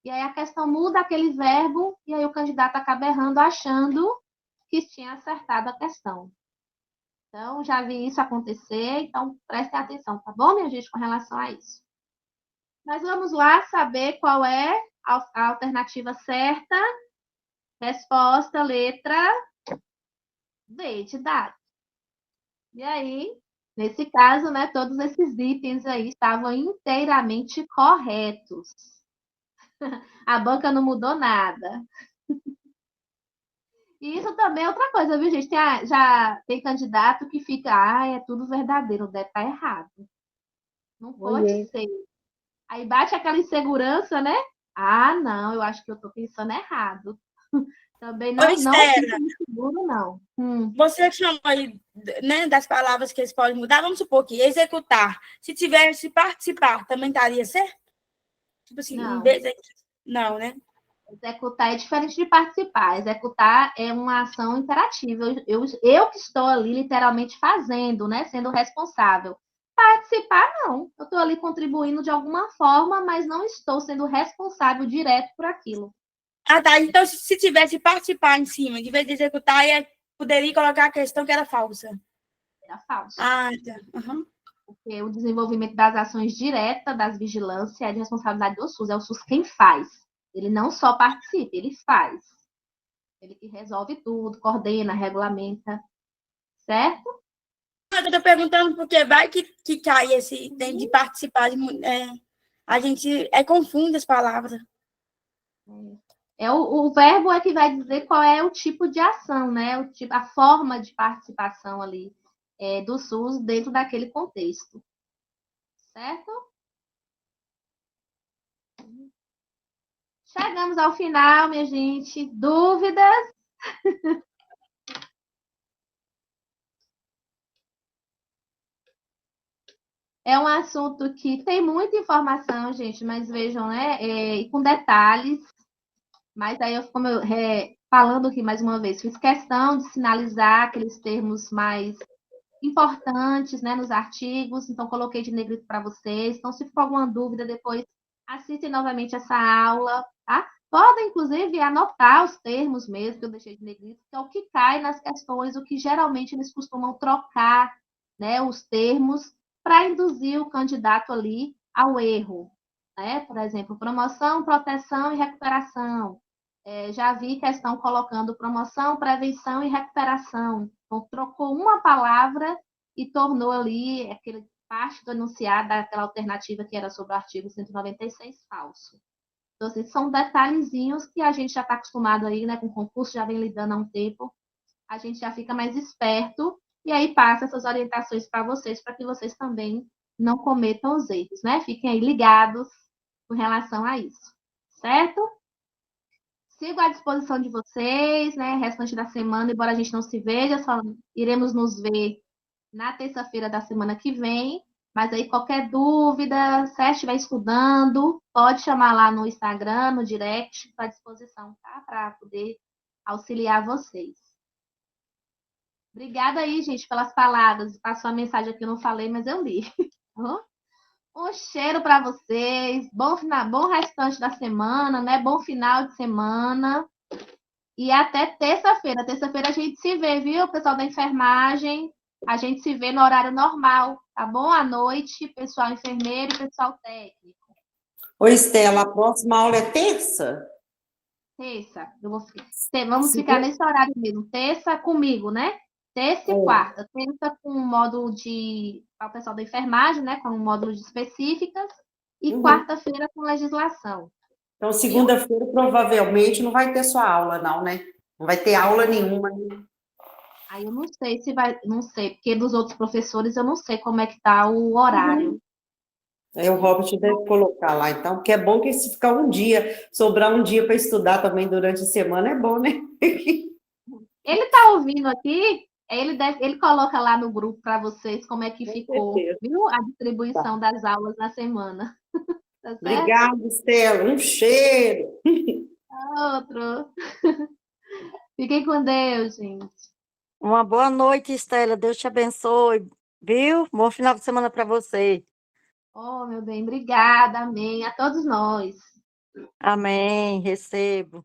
E aí a questão muda aquele verbo e aí o candidato acaba errando, achando que tinha acertado a questão. Então, já vi isso acontecer, então prestem atenção, tá bom, minha gente, com relação a isso. Mas vamos lá saber qual é a alternativa certa. Resposta, letra D, de dado. E aí, nesse caso, né, todos esses itens aí estavam inteiramente corretos. A banca não mudou nada. E isso também é outra coisa, viu, gente? Já tem candidato que fica, é tudo verdadeiro, deve estar errado. Não pode ser. Aí bate aquela insegurança, né? Não, eu acho que eu estou pensando errado. Também não fica inseguro, não. Você chamou aí, né, das palavras que eles podem mudar. Vamos supor que executar. Se tivesse participar, também estaria certo? Tipo assim, Não. Não, né? Executar é diferente de participar. Executar é uma ação interativa. Eu que estou ali literalmente fazendo, né? Sendo responsável. Participar, não. Eu estou ali contribuindo de alguma forma, mas não estou sendo responsável direto por aquilo. Tá. Então, se tivesse participar em cima, de vez de executar, poderia colocar a questão que era falsa. Era falso. Tá. Uhum. Porque o desenvolvimento das ações diretas das vigilâncias é de responsabilidade do SUS. É o SUS quem faz. Ele não só participa, ele faz. Ele que resolve tudo, coordena, regulamenta. Certo? Eu estou perguntando porque vai que cai esse tempo de participar. A gente confunde as palavras. O verbo é que vai dizer qual é o tipo de ação, né? A forma de participação ali do SUS dentro daquele contexto. Certo? Chegamos ao final, minha gente. Dúvidas? É um assunto que tem muita informação, gente, mas vejam, né? E com detalhes. Mas aí, como eu falando aqui mais uma vez, fiz questão de sinalizar aqueles termos mais importantes, né, nos artigos, então coloquei de negrito para vocês. Então, se ficou alguma dúvida, depois assistem novamente essa aula, tá? Podem, inclusive, anotar os termos mesmo que eu deixei de negrito, que é o que cai nas questões, o que geralmente eles costumam trocar, né, os termos para induzir o candidato ali ao erro, né? Por exemplo, promoção, proteção e recuperação. Já vi questão colocando promoção, prevenção e recuperação. Então, trocou uma palavra e tornou ali aquele parte do enunciado daquela alternativa que era sobre o artigo 196 falso. Então, assim, são detalhezinhos que a gente já está acostumado aí, né, com o concurso, já vem lidando há um tempo, a gente já fica mais esperto e aí passa essas orientações para vocês, para que vocês também não cometam os erros, né? Fiquem aí ligados com relação a isso, certo? Sigo à disposição de vocês, né? Restante da semana, embora a gente não se veja, só iremos nos ver na terça-feira da semana que vem. Mas aí, qualquer dúvida, se estiver estudando, pode chamar lá no Instagram, no direct, estou à disposição, tá? Para poder auxiliar vocês. Obrigada aí, gente, pelas palavras. Passou a mensagem aqui, eu não falei, mas eu li. Um cheiro para vocês, bom restante da semana, né? Bom final de semana. E até terça-feira. Terça-feira a gente se vê, viu, pessoal da enfermagem? A gente se vê no horário normal, tá bom? À noite, pessoal enfermeiro e pessoal técnico. Oi, Estela, a próxima aula é terça? Terça. Vamos ficar nesse horário mesmo. Terça comigo, né? Terça e quarta. Terça com o módulo para o pessoal da enfermagem, né? Com o módulo de específicas. E quarta-feira com legislação. Então, segunda-feira, provavelmente, não vai ter sua aula, não, né? Não vai ter aula nenhuma. Aí eu não sei se vai, não sei, porque dos outros professores eu não sei como é que tá o horário. Aí o Robert deve colocar lá, então, porque é bom que se ficar um dia, sobrar um dia para estudar também durante a semana, é bom, né? Ele tá ouvindo aqui, ele coloca lá no grupo para vocês como é que ficou, viu? A distribuição das aulas na semana. Tá certo? Obrigada, Estela. Um cheiro. Outro. Fiquem com Deus, gente. Uma boa noite, Estela. Deus te abençoe, viu? Bom final de semana para você. Oh, meu bem, obrigada, amém. A todos nós. Amém. Recebo.